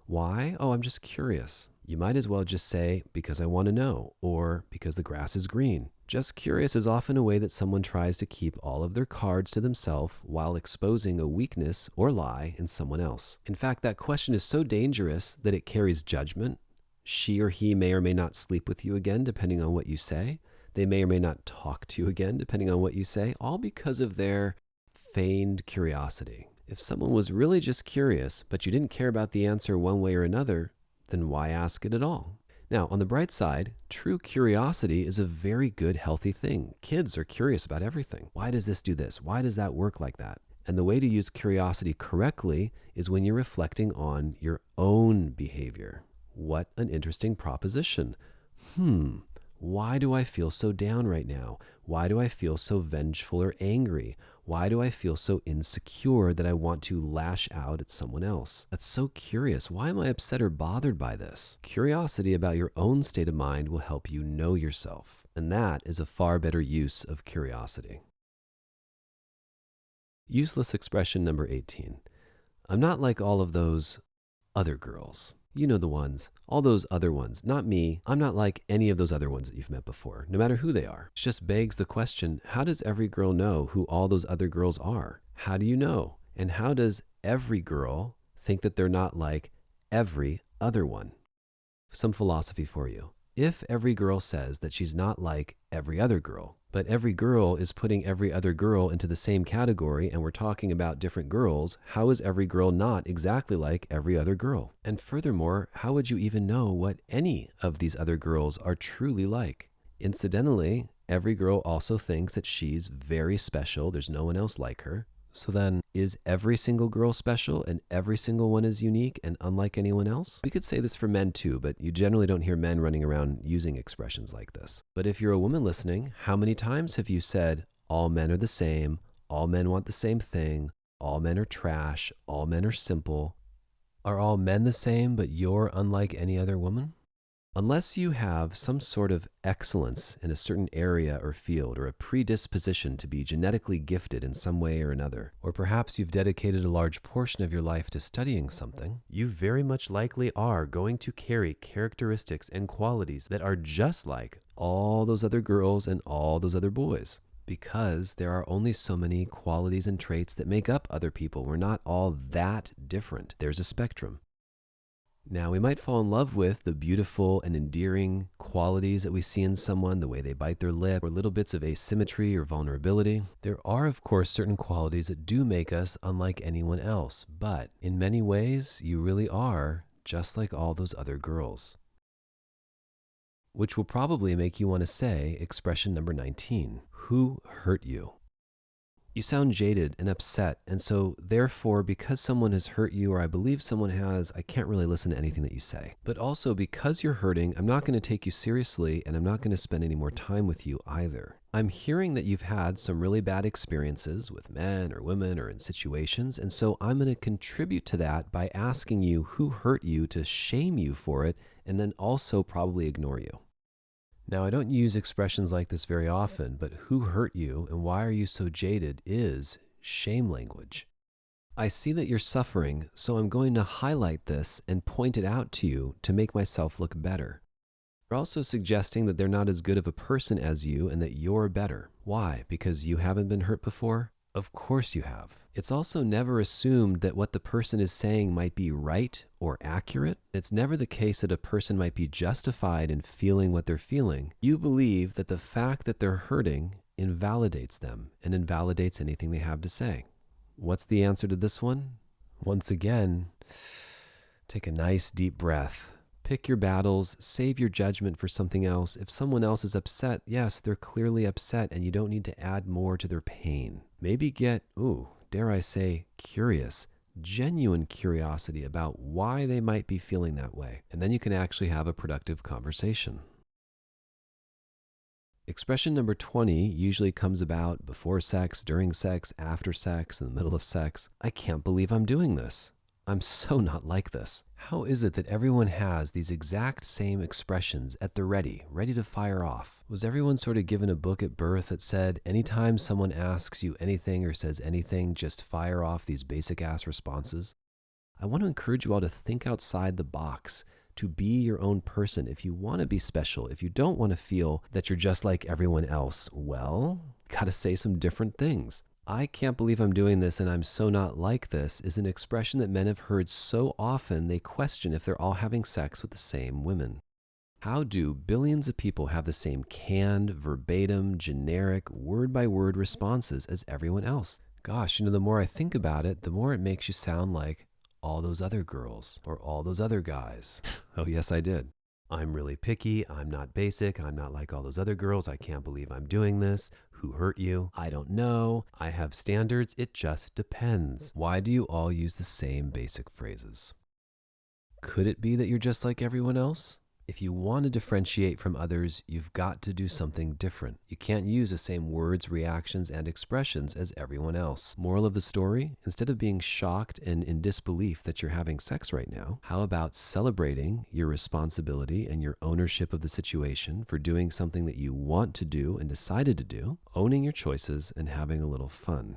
Why? "Oh, I'm just curious." You might as well just say, "Because I want to know," or "Because the grass is green." Just curious is often a way that someone tries to keep all of their cards to themselves while exposing a weakness or lie in someone else. In fact, that question is so dangerous that it carries judgment. She or he may or may not sleep with you again, depending on what you say. They may or may not talk to you again, depending on what you say, all because of their feigned curiosity. If someone was really just curious, but you didn't care about the answer one way or another, then why ask it at all? Now, on the bright side, true curiosity is a very good, healthy thing. Kids are curious about everything. Why does this do this? Why does that work like that? And the way to use curiosity correctly is when you're reflecting on your own behavior. What an interesting proposition. Why do I feel so down right now? Why do I feel so vengeful or angry? Why do I feel so insecure that I want to lash out at someone else? That's so curious. Why am I upset or bothered by this? Curiosity about your own state of mind will help you know yourself. And that is a far better use of curiosity. Useless expression number 18. "I'm not like all of those other girls. You know the ones, all those other ones, not me. I'm not like any of those other ones that you've met before, no matter who they are. It just begs the question, how does every girl know who all those other girls are? How do you know? And how does every girl think that they're not like every other one? Some philosophy for you. If every girl says that she's not like every other girl, but every girl is putting every other girl into the same category and we're talking about different girls, how is every girl not exactly like every other girl? And furthermore, how would you even know what any of these other girls are truly like? Incidentally, every girl also thinks that she's very special. There's no one else like her. So then, is every single girl special and every single one is unique and unlike anyone else? We could say this for men too, but you generally don't hear men running around using expressions like this. But if you're a woman listening, how many times have you said, all men are the same, all men want the same thing, all men are trash, all men are simple? Are all men the same, but you're unlike any other woman? Unless you have some sort of excellence in a certain area or field, or a predisposition to be genetically gifted in some way or another, or perhaps you've dedicated a large portion of your life to studying something, you very much likely are going to carry characteristics and qualities that are just like all those other girls and all those other boys. Because there are only so many qualities and traits that make up other people. We're not all that different. There's a spectrum. Now, we might fall in love with the beautiful and endearing qualities that we see in someone, the way they bite their lip, or little bits of asymmetry or vulnerability. There are, of course, certain qualities that do make us unlike anyone else, but in many ways, you really are just like all those other girls. Which will probably make you want to say expression number 19, who hurt you? You sound jaded and upset, and so therefore, because someone has hurt you, or I believe someone has, I can't really listen to anything that you say. But also, because you're hurting, I'm not going to take you seriously, and I'm not going to spend any more time with you either. I'm hearing that you've had some really bad experiences with men or women or in situations, and so I'm going to contribute to that by asking you who hurt you, to shame you for it, and then also probably ignore you. Now, I don't use expressions like this very often, but who hurt you and why are you so jaded is shame language. I see that you're suffering, so I'm going to highlight this and point it out to you to make myself look better. You're also suggesting that they're not as good of a person as you and that you're better. Why? Because you haven't been hurt before? Of course you have. It's also never assumed that what the person is saying might be right or accurate. It's never the case that a person might be justified in feeling what they're feeling. You believe that the fact that they're hurting invalidates them and invalidates anything they have to say. What's the answer to this one? Once again, take a nice deep breath. Pick your battles, save your judgment for something else. If someone else is upset, yes, they're clearly upset and you don't need to add more to their pain. Maybe get, dare I say, curious, genuine curiosity about why they might be feeling that way. And then you can actually have a productive conversation. Expression number 20 usually comes about before sex, during sex, after sex, in the middle of sex. I can't believe I'm doing this. I'm so not like this. How is it that everyone has these exact same expressions at the ready to fire off? Was everyone sort of given a book at birth that said, anytime someone asks you anything or says anything, just fire off these basic ass responses? I want to encourage you all to think outside the box, to be your own person. If you want to be special, if you don't want to feel that you're just like everyone else, well, gotta say some different things. I can't believe I'm doing this and I'm so not like this is an expression that men have heard so often they question if they're all having sex with the same women. How do billions of people have the same canned, verbatim, generic, word-by-word responses as everyone else? Gosh, the more I think about it, the more it makes you sound like all those other girls or all those other guys. Oh, yes, I did. I'm really picky. I'm not basic. I'm not like all those other girls. I can't believe I'm doing this. Who hurt you? I don't know. I have standards. It just depends. Why do you all use the same basic phrases? Could it be that you're just like everyone else? If you want to differentiate from others, you've got to do something different. You can't use the same words, reactions, and expressions as everyone else. Moral of the story, instead of being shocked and in disbelief that you're having sex right now, how about celebrating your responsibility and your ownership of the situation for doing something that you want to do and decided to do, owning your choices and having a little fun?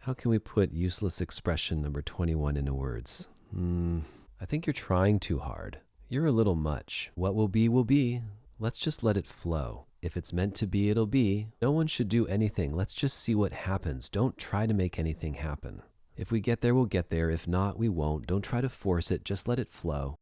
How can we put useless expression number 21 into words? I think you're trying too hard. You're a little much. What will be, will be. Let's just let it flow. If it's meant to be, it'll be. No one should do anything. Let's just see what happens. Don't try to make anything happen. If we get there, we'll get there. If not, we won't. Don't try to force it. Just let it flow.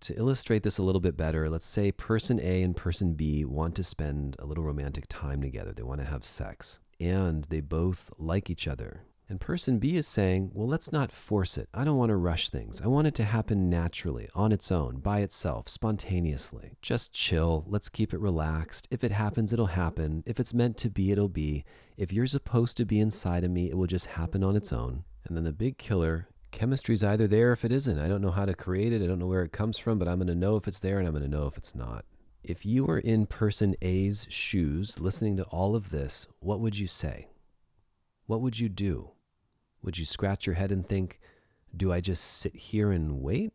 To illustrate this a little bit better, let's say person A and person B want to spend a little romantic time together. They want to have sex, and they both like each other. And person B is saying, well, let's not force it. I don't want to rush things. I want it to happen naturally, on its own, by itself, spontaneously. Just chill. Let's keep it relaxed. If it happens, it'll happen. If it's meant to be, it'll be. If you're supposed to be inside of me, it will just happen on its own. And then the big killer, chemistry's either there or if it isn't. I don't know how to create it. I don't know where it comes from, but I'm going to know if it's there and I'm going to know if it's not. If you were in person A's shoes, listening to all of this, what would you say? What would you do? Would you scratch your head and think, do I just sit here and wait?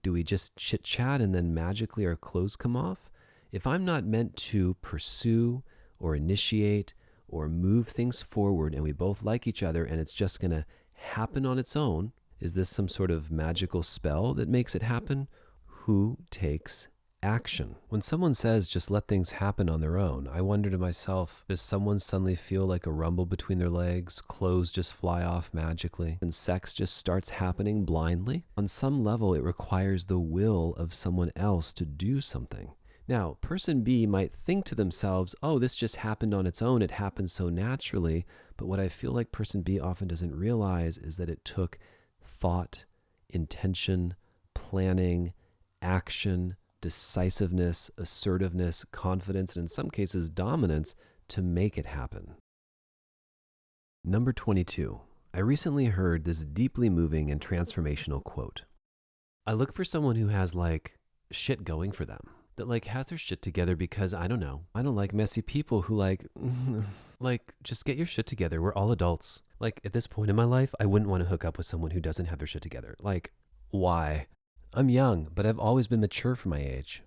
Do we just chit-chat and then magically our clothes come off? If I'm not meant to pursue or initiate or move things forward and we both like each other and it's just going to happen on its own, is this some sort of magical spell that makes it happen? Who takes action? When someone says just let things happen on their own, I wonder to myself, does someone suddenly feel like a rumble between their legs, clothes just fly off magically, and sex just starts happening blindly? On some level, it requires the will of someone else to do something. Now, person B might think to themselves, oh, this just happened on its own. It happened so naturally. But what I feel like person B often doesn't realize is that it took thought, intention, planning, action, decisiveness, assertiveness, confidence, and in some cases dominance to make it happen. Number 22. I recently heard this deeply moving and transformational quote. I look for someone who has shit going for them. That has their shit together because I don't know. I don't like messy people who just get your shit together. We're all adults. At this point in my life, I wouldn't want to hook up with someone who doesn't have their shit together. Why? I'm young, but I've always been mature for my age.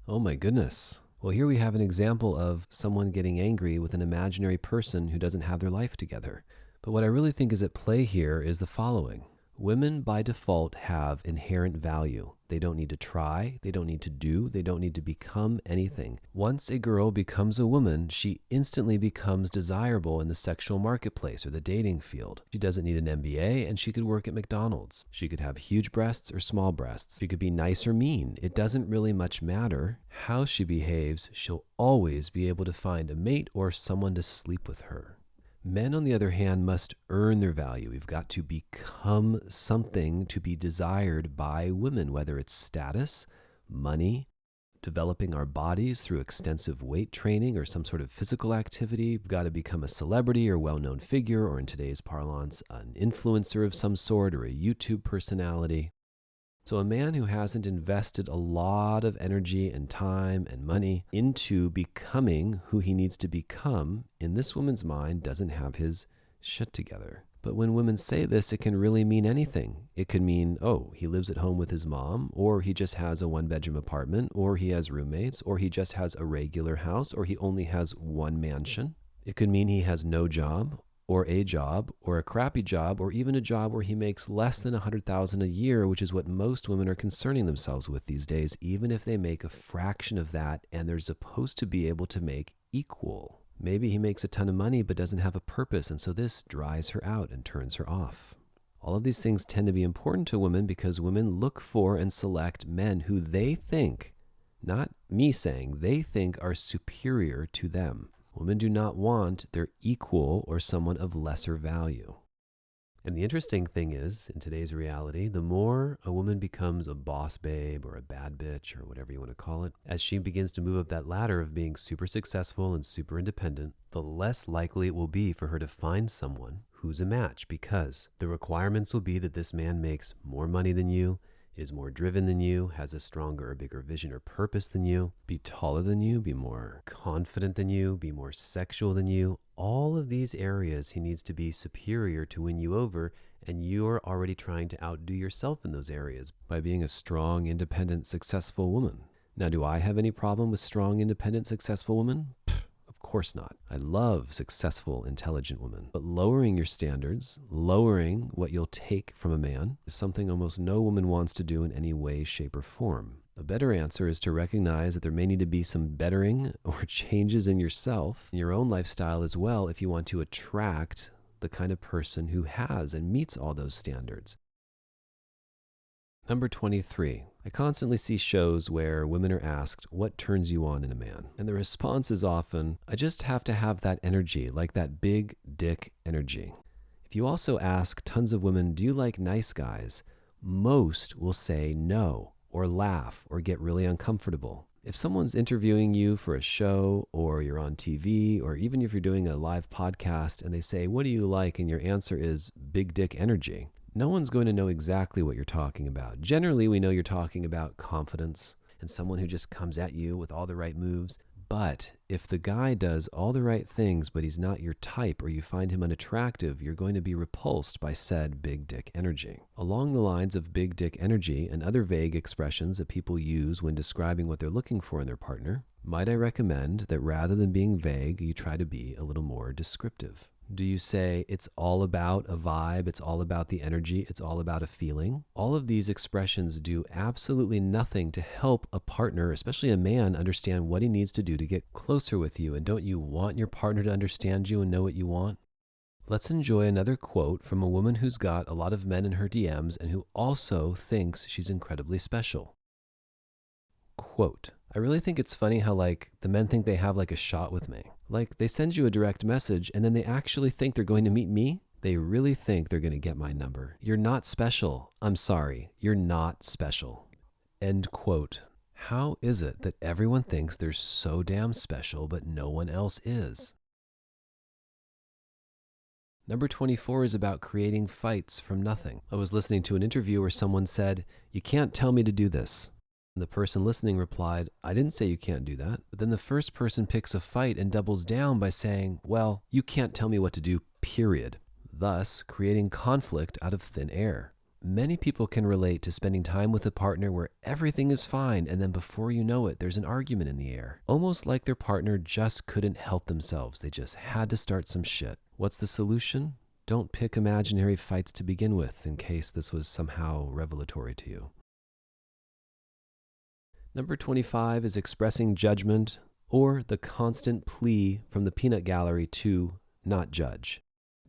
Oh my goodness. Well, here we have an example of someone getting angry with an imaginary person who doesn't have their life together. But what I really think is at play here is the following. Women by default have inherent value. They don't need to try, they don't need to do, they don't need to become anything. Once a girl becomes a woman, she instantly becomes desirable in the sexual marketplace or the dating field. She doesn't need an MBA and she could work at McDonald's. She could have huge breasts or small breasts. She could be nice or mean. It doesn't really much matter how she behaves. She'll always be able to find a mate or someone to sleep with her. Men, on the other hand, must earn their value. We've got to become something to be desired by women, whether it's status, money, developing our bodies through extensive weight training or some sort of physical activity. We've got to become a celebrity or well-known figure, or in today's parlance, an influencer of some sort or a YouTube personality. So a man who hasn't invested a lot of energy and time and money into becoming who he needs to become, in this woman's mind, doesn't have his shit together. But when women say this, it can really mean anything. It could mean, oh, he lives at home with his mom, or he just has a one-bedroom apartment, or he has roommates, or he just has a regular house, or he only has one mansion. It could mean he has no job, or a crappy job, or even a job where he makes less than $100,000 a year, which is what most women are concerning themselves with these days, even if they make a fraction of that and they're supposed to be able to make equal. Maybe he makes a ton of money but doesn't have a purpose, and so this dries her out and turns her off. All of these things tend to be important to women because women look for and select men who they think, not me saying, they think are superior to them. Women do not want their equal or someone of lesser value. And the interesting thing is, in today's reality, the more a woman becomes a boss babe or a bad bitch or whatever you want to call it, as she begins to move up that ladder of being super successful and super independent, the less likely it will be for her to find someone who's a match, because the requirements will be that this man makes more money than you, is more driven than you, has a stronger or bigger vision or purpose than you, be taller than you, be more confident than you, be more sexual than you. All of these areas he needs to be superior to win you over, and you're already trying to outdo yourself in those areas by being a strong, independent, successful woman. Now, do I have any problem with strong, independent, successful women? Of Of course not. I love successful, intelligent women. But lowering your standards, lowering what you'll take from a man, is something almost no woman wants to do in any way, shape, or form. A better answer is to recognize that there may need to be some bettering or changes in yourself, in your own lifestyle as well, if you want to attract the kind of person who has and meets all those standards. Number 23. I constantly see shows where women are asked, what turns you on in a man? And the response is often, I just have to have that energy, like that big dick energy. If you also ask tons of women, do you like nice guys? Most will say no, or laugh, or get really uncomfortable. If someone's interviewing you for a show, or you're on TV, or even if you're doing a live podcast and they say, what do you like? And your answer is big dick energy. No one's going to know exactly what you're talking about. Generally, we know you're talking about confidence and someone who just comes at you with all the right moves. But if the guy does all the right things, but he's not your type, or you find him unattractive, you're going to be repulsed by said big dick energy. Along the lines of big dick energy and other vague expressions that people use when describing what they're looking for in their partner, might I recommend that rather than being vague, you try to be a little more descriptive? Do you say it's all about a vibe, it's all about the energy, it's all about a feeling? All of these expressions do absolutely nothing to help a partner, especially a man, understand what he needs to do to get closer with you. And don't you want your partner to understand you and know what you want? Let's enjoy another quote from a woman who's got a lot of men in her DMs and who also thinks she's incredibly special. Quote, I really think it's funny how the men think they have a shot with me. They send you a direct message and then they actually think they're going to meet me. They really think they're going to get my number. You're not special. I'm sorry. You're not special. End quote. How is it that everyone thinks they're so damn special, but no one else is? Number 24 is about creating fights from nothing. I was listening to an interview where someone said, you can't tell me to do this. And the person listening replied, I didn't say you can't do that. But then the first person picks a fight and doubles down by saying, well, you can't tell me what to do, period. Thus, creating conflict out of thin air. Many people can relate to spending time with a partner where everything is fine, and then before you know it, there's an argument in the air. Almost like their partner just couldn't help themselves. They just had to start some shit. What's the solution? Don't pick imaginary fights to begin with, in case this was somehow revelatory to you. Number 25 is expressing judgment, or the constant plea from the peanut gallery to not judge.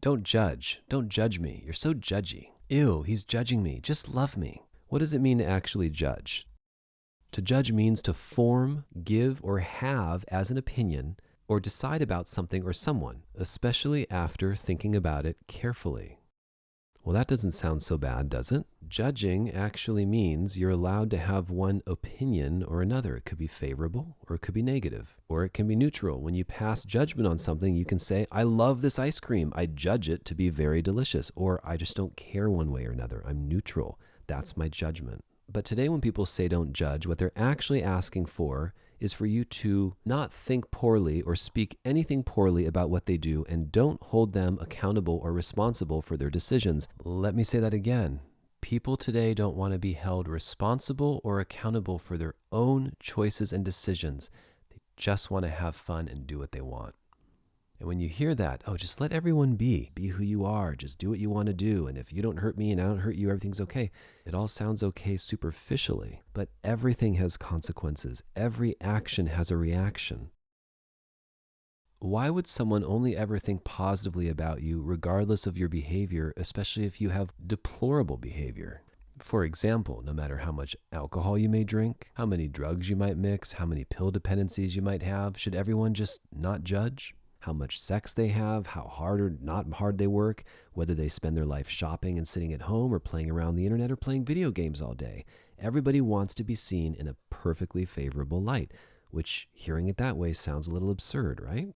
Don't judge. Don't judge me. You're so judgy. Ew, he's judging me. Just love me. What does it mean to actually judge? To judge means to form, give, or have as an opinion, or decide about something or someone, especially after thinking about it carefully. Well, that doesn't sound so bad, does it? Judging actually means you're allowed to have one opinion or another. It could be favorable or it could be negative, or it can be neutral. When you pass judgment on something, you can say, I love this ice cream. I judge it to be very delicious, or I just don't care one way or another. I'm neutral. That's my judgment. But today when people say don't judge, what they're actually asking for is for you to not think poorly or speak anything poorly about what they do, and don't hold them accountable or responsible for their decisions. Let me say that again. People today don't want to be held responsible or accountable for their own choices and decisions. They just want to have fun and do what they want. And when you hear that, oh, just let everyone be who you are, just do what you want to do. And if you don't hurt me and I don't hurt you, everything's okay. It all sounds okay superficially, but everything has consequences. Every action has a reaction. Why would someone only ever think positively about you regardless of your behavior, especially if you have deplorable behavior? For example, no matter how much alcohol you may drink, how many drugs you might mix, how many pill dependencies you might have, should everyone just not judge? How much sex they have, how hard or not hard they work, whether they spend their life shopping and sitting at home or playing around the internet or playing video games all day. Everybody wants to be seen in a perfectly favorable light, which, hearing it that way, sounds a little absurd, right?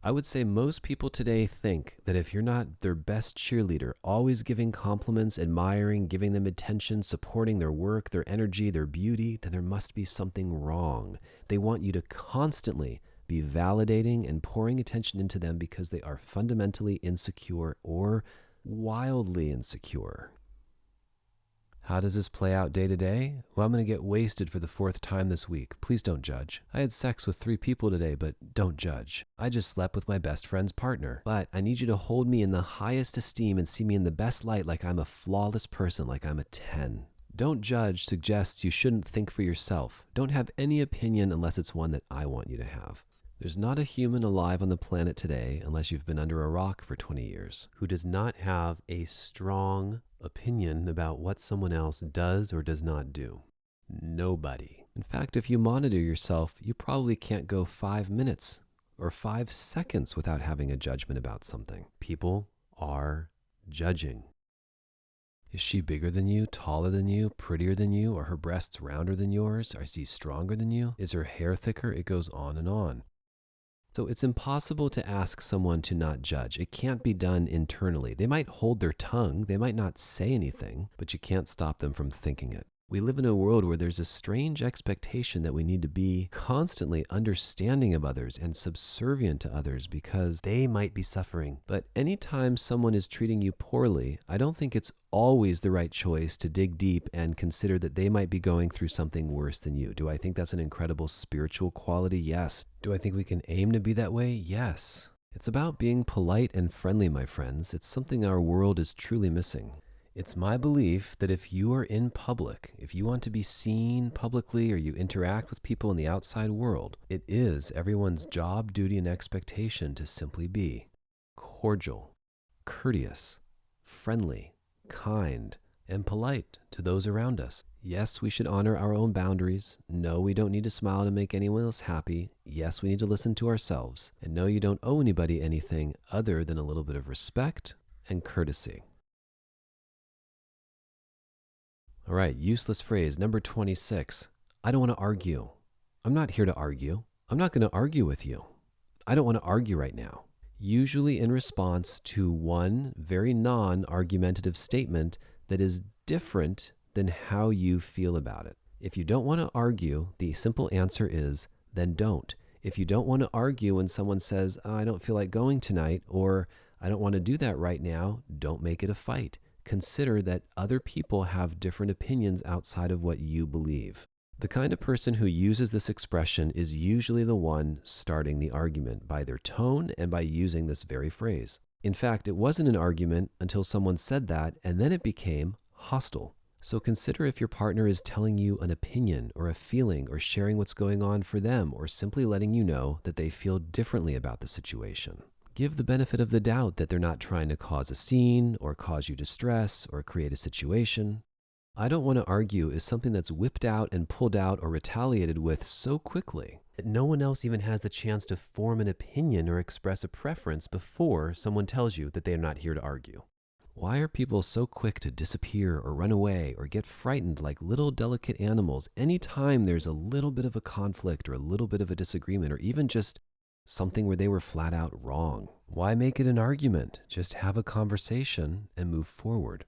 I would say most people today think that if you're not their best cheerleader, always giving compliments, admiring, giving them attention, supporting their work, their energy, their beauty, then there must be something wrong. They want you to constantly be validating and pouring attention into them because they are fundamentally insecure or wildly insecure. How does this play out day to day? Well, I'm going to get wasted for the 4th time this week. Please don't judge. I had sex with 3 people today, but don't judge. I just slept with my best friend's partner. But I need you to hold me in the highest esteem and see me in the best light, like I'm a flawless person, like I'm a 10. Don't judge suggests you shouldn't think for yourself. Don't have any opinion unless it's one that I want you to have. There's not a human alive on the planet today, unless you've been under a rock for 20 years, who does not have a strong opinion about what someone else does or does not do. Nobody. In fact, if you monitor yourself, you probably can't go 5 minutes or 5 seconds without having a judgment about something. People are judging. Is she bigger than you, taller than you, prettier than you? Are her breasts rounder than yours? Is he stronger than you? Is her hair thicker? It goes on and on. So it's impossible to ask someone to not judge. It can't be done internally. They might hold their tongue, they might not say anything, but you can't stop them from thinking it. We live in a world where there's a strange expectation that we need to be constantly understanding of others and subservient to others because they might be suffering. But anytime someone is treating you poorly, I don't think it's always the right choice to dig deep and consider that they might be going through something worse than you. Do I think that's an incredible spiritual quality? Yes. Do I think we can aim to be that way? Yes. It's about being polite and friendly, my friends. It's something our world is truly missing. It's my belief that if you are in public, if you want to be seen publicly or you interact with people in the outside world, it is everyone's job, duty, and expectation to simply be cordial, courteous, friendly, kind, and polite to those around us. Yes, we should honor our own boundaries. No, we don't need to smile to make anyone else happy. Yes, we need to listen to ourselves. And no, you don't owe anybody anything other than a little bit of respect and courtesy. All right, useless phrase number 26. I don't want to argue. I'm not here to argue. I'm not going to argue with you. I don't want to argue right now. Usually in response to one very non-argumentative statement that is different than how you feel about it. If you don't want to argue, the simple answer is, then don't. If you don't want to argue when someone says, I don't feel like going tonight, or I don't want to do that right now, don't make it a fight. Consider that other people have different opinions outside of what you believe. The kind of person who uses this expression is usually the one starting the argument by their tone and by using this very phrase. In fact, it wasn't an argument until someone said that, and then it became hostile. So consider if your partner is telling you an opinion or a feeling or sharing what's going on for them or simply letting you know that they feel differently about the situation. Give the benefit of the doubt that they're not trying to cause a scene or cause you distress or create a situation. I don't want to argue is something that's whipped out and pulled out or retaliated with so quickly that no one else even has the chance to form an opinion or express a preference before someone tells you that they're not here to argue. Why are people so quick to disappear or run away or get frightened like little delicate animals anytime there's a little bit of a conflict or a little bit of a disagreement or even just something where they were flat out wrong? Why make it an argument? Just have a conversation and move forward.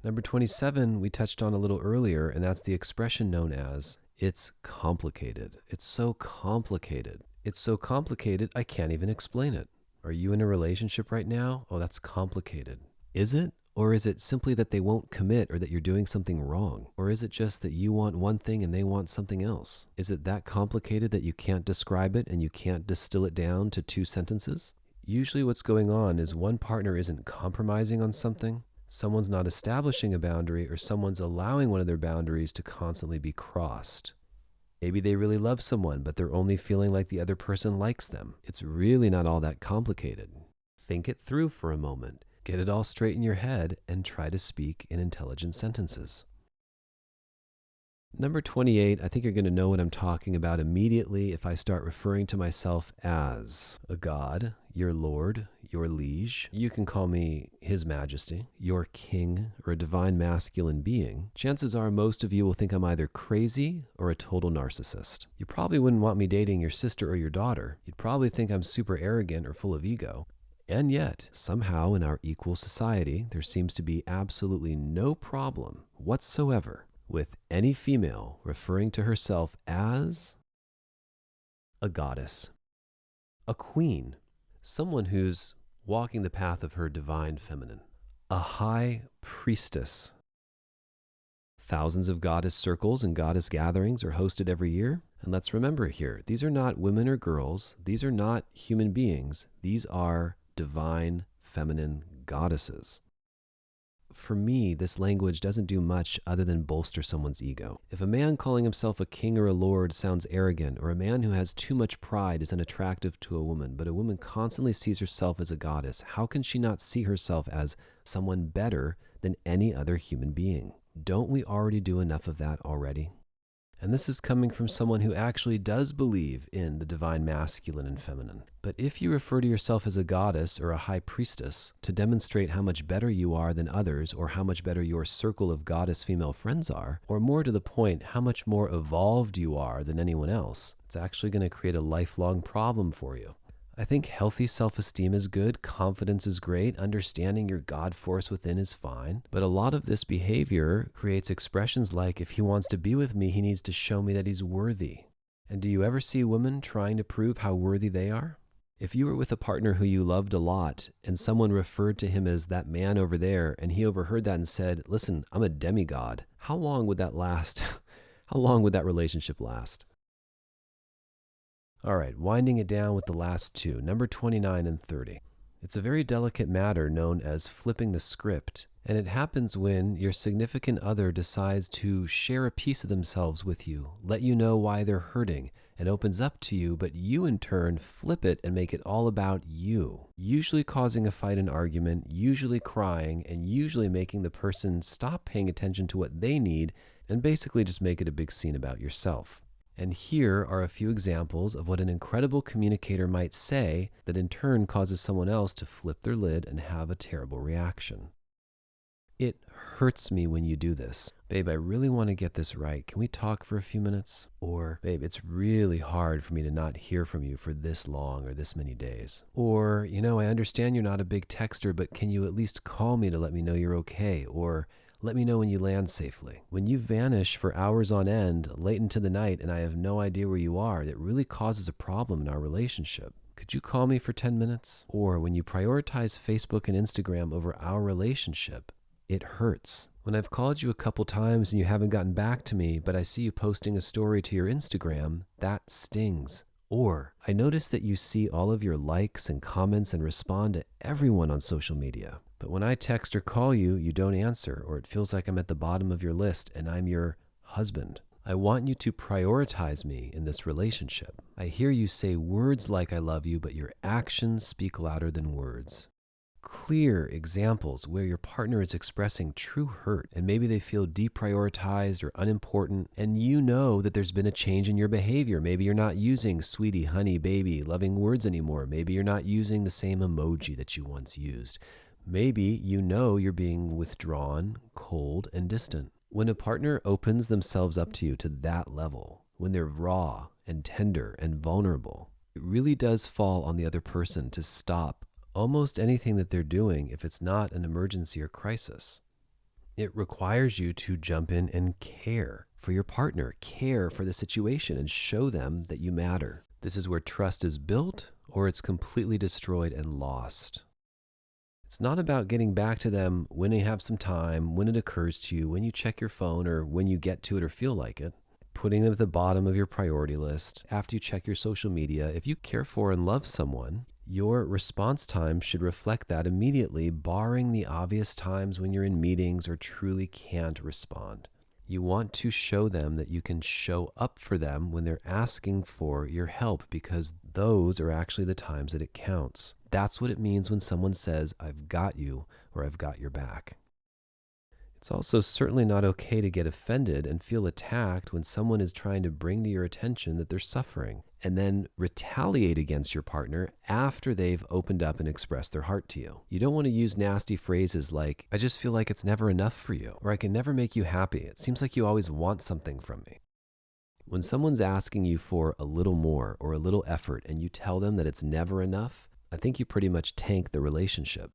Number 27, we touched on a little earlier, and that's the expression known as, it's complicated. It's so complicated. It's so complicated, I can't even explain it. Are you in a relationship right now? Oh, that's complicated. Is it? Or is it simply that they won't commit or that you're doing something wrong? Or is it just that you want one thing and they want something else? Is it that complicated that you can't describe it and you can't distill it down to 2 sentences? Usually what's going on is one partner isn't compromising on something, someone's not establishing a boundary, or someone's allowing one of their boundaries to constantly be crossed. Maybe they really love someone, but they're only feeling like the other person likes them. It's really not all that complicated. Think it through for a moment. Get it all straight in your head and try to speak in intelligent sentences. Number 28, I think you're going to know what I'm talking about immediately if I start referring to myself as a god, your lord, your liege. You can call me His Majesty, your king, or a divine masculine being. Chances are most of you will think I'm either crazy or a total narcissist. You probably wouldn't want me dating your sister or your daughter. You'd probably think I'm super arrogant or full of ego. And yet, somehow in our equal society, there seems to be absolutely no problem whatsoever with any female referring to herself as a goddess, a queen, someone who's walking the path of her divine feminine, A high priestess. Thousands of goddess circles and goddess gatherings are hosted every year. And let's remember here, these are not women or girls. These are not human beings. These are divine feminine goddesses. For me, this language doesn't do much other than bolster someone's ego. If a man calling himself a king or a lord sounds arrogant, or a man who has too much pride is unattractive to a woman, but a woman constantly sees herself as a goddess, how can she not see herself as someone better than any other human being? Don't we already do enough of that already? And this is coming from someone who actually does believe in the divine masculine and feminine. But if you refer to yourself as a goddess or a high priestess to demonstrate how much better you are than others, or how much better your circle of goddess female friends are, or more to the point, how much more evolved you are than anyone else, it's actually going to create a lifelong problem for you. I think healthy self-esteem is good, confidence is great, understanding your God force within is fine, but a lot of this behavior creates expressions like, if he wants to be with me, he needs to show me that he's worthy. And do you ever see women trying to prove how worthy they are? If you were with a partner who you loved a lot, and someone referred to him as that man over there, and he overheard that and said, listen, I'm a demigod, how long would that last? How long would that relationship last? All right, winding it down with the last two, number 29 and 30. It's a very delicate matter known as flipping the script, and it happens when your significant other decides to share a piece of themselves with you, let you know why they're hurting, and opens up to you, but you in turn flip it and make it all about you, usually causing a fight and argument, usually crying, and usually making the person stop paying attention to what they need and basically just make it a big scene about yourself. And here are a few examples of what an incredible communicator might say that in turn causes someone else to flip their lid and have a terrible reaction. It hurts me when you do this. Babe, I really want to get this right. Can we talk for a few minutes? Or, babe, it's really hard for me to not hear from you for this long or this many days. Or, I understand you're not a big texter, but can you at least call me to let me know you're okay? Or, let me know when you land safely. When you vanish for hours on end, late into the night, and I have no idea where you are, that really causes a problem in our relationship. Could you call me for 10 minutes? Or when you prioritize Facebook and Instagram over our relationship, it hurts. When I've called you a couple times and you haven't gotten back to me, but I see you posting a story to your Instagram, that stings. Or I notice that you see all of your likes and comments and respond to everyone on social media. But when I text or call you, you don't answer, or it feels like I'm at the bottom of your list and I'm your husband. I want you to prioritize me in this relationship. I hear you say words like I love you, but your actions speak louder than words. Clear examples where your partner is expressing true hurt and maybe they feel deprioritized or unimportant, and you know that there's been a change in your behavior. Maybe you're not using sweetie, honey, baby, loving words anymore. Maybe you're not using the same emoji that you once used. Maybe you know you're being withdrawn, cold, and distant. When a partner opens themselves up to you to that level, when they're raw and tender and vulnerable, it really does fall on the other person to stop almost anything that they're doing if it's not an emergency or crisis. It requires you to jump in and care for your partner, care for the situation, and show them that you matter. This is where trust is built or it's completely destroyed and lost. It's not about getting back to them when you have some time, when it occurs to you, when you check your phone, or when you get to it or feel like it. Putting them at the bottom of your priority list after you check your social media. If you care for and love someone, your response time should reflect that immediately, barring the obvious times when you're in meetings or truly can't respond. You want to show them that you can show up for them when they're asking for your help, because those are actually the times that it counts. That's what it means when someone says, I've got you, or I've got your back. It's also certainly not okay to get offended and feel attacked when someone is trying to bring to your attention that they're suffering, and then retaliate against your partner after they've opened up and expressed their heart to you. You don't want to use nasty phrases like, I just feel like it's never enough for you, or I can never make you happy. It seems like you always want something from me. When someone's asking you for a little more or a little effort and you tell them that it's never enough, I think you pretty much tank the relationship.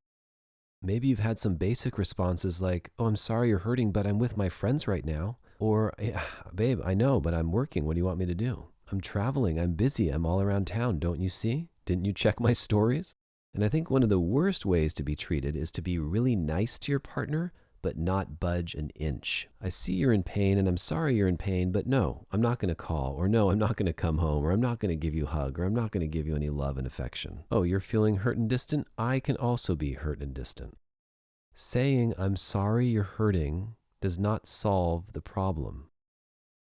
Maybe you've had some basic responses like, oh, I'm sorry you're hurting, but I'm with my friends right now. Or, yeah, babe, I know, but I'm working. What do you want me to do? I'm traveling. I'm busy. I'm all around town. Don't you see? Didn't you check my stories? And I think one of the worst ways to be treated is to be really nice to your partner, but not budge an inch. I see you're in pain and I'm sorry you're in pain, but no, I'm not going to call, or no, I'm not going to come home, or I'm not going to give you a hug, or I'm not going to give you any love and affection. Oh, you're feeling hurt and distant? I can also be hurt and distant. Saying I'm sorry you're hurting does not solve the problem.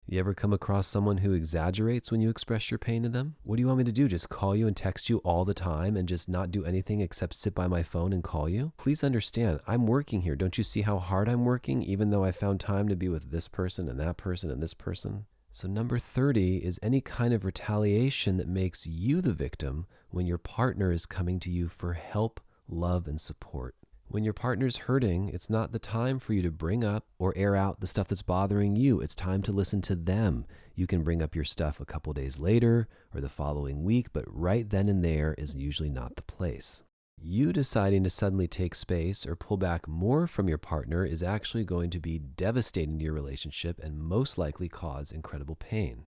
You ever come across someone who exaggerates when you express your pain to them? What do you want me to do? Just call you and text you all the time and just not do anything except sit by my phone and call you? Please understand, I'm working here. Don't you see how hard I'm working, even though I found time to be with this person and that person and this person? So number 30 is any kind of retaliation that makes you the victim when your partner is coming to you for help, love, and support. When your partner's hurting, it's not the time for you to bring up or air out the stuff that's bothering you. It's time to listen to them. You can bring up your stuff a couple days later or the following week, but right then and there is usually not the place. You deciding to suddenly take space or pull back more from your partner is actually going to be devastating to your relationship and most likely cause incredible pain.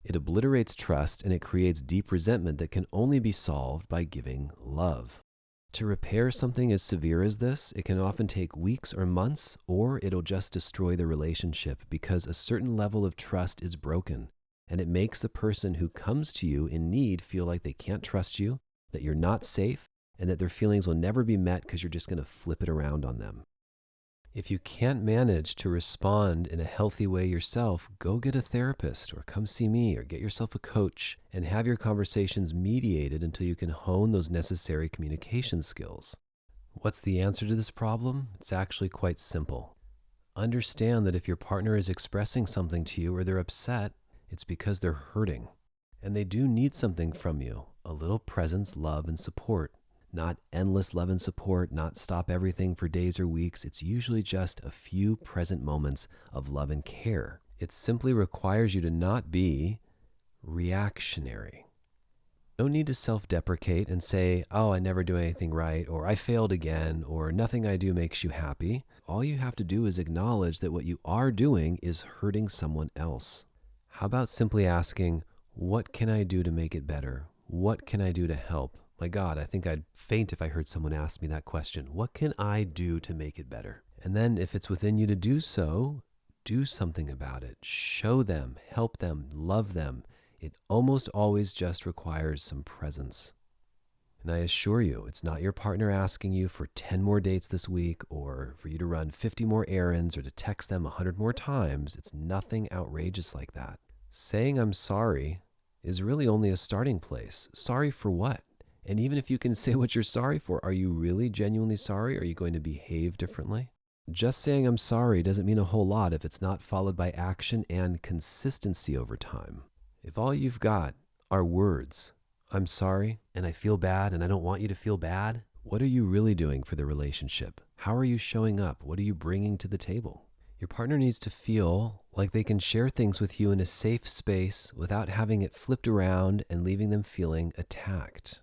It obliterates trust and it creates deep resentment that can only be solved by giving love. To repair something as severe as this, it can often take weeks or months, or it'll just destroy the relationship because a certain level of trust is broken, and it makes the person who comes to you in need feel like they can't trust you, that you're not safe, and that their feelings will never be met because you're just going to flip it around on them. If you can't manage to respond in a healthy way yourself, go get a therapist or come see me or get yourself a coach and have your conversations mediated until you can hone those necessary communication skills. What's the answer to this problem? It's actually quite simple. Understand that if your partner is expressing something to you or they're upset, it's because they're hurting. And they do need something from you, a little presence, love, and support. Not endless love and support, not stop everything for days or weeks. It's usually just a few present moments of love and care. It simply requires you to not be reactionary. No need to self-deprecate and say, oh, I never do anything right, or I failed again, or nothing I do makes you happy. All you have to do is acknowledge that what you are doing is hurting someone else. How about simply asking, what can I do to make it better? What can I do to help? My God, I think I'd faint if I heard someone ask me that question. What can I do to make it better? And then if it's within you to do so, do something about it. Show them, help them, love them. It almost always just requires some presence. And I assure you, it's not your partner asking you for 10 more dates this week or for you to run 50 more errands or to text them 100 more times. It's nothing outrageous like that. Saying I'm sorry is really only a starting place. Sorry for what? And even if you can say what you're sorry for, are you really genuinely sorry? Are you going to behave differently? Just saying I'm sorry doesn't mean a whole lot if it's not followed by action and consistency over time. If all you've got are words, I'm sorry, and I feel bad, and I don't want you to feel bad, what are you really doing for the relationship? How are you showing up? What are you bringing to the table? Your partner needs to feel like they can share things with you in a safe space without having it flipped around and leaving them feeling attacked.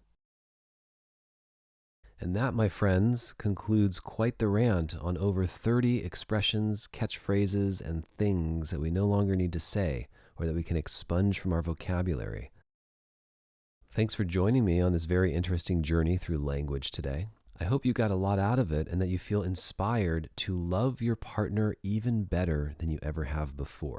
And that, my friends, concludes quite the rant on over 30 expressions, catchphrases, and things that we no longer need to say or that we can expunge from our vocabulary. Thanks for joining me on this very interesting journey through language today. I hope you got a lot out of it and that you feel inspired to love your partner even better than you ever have before.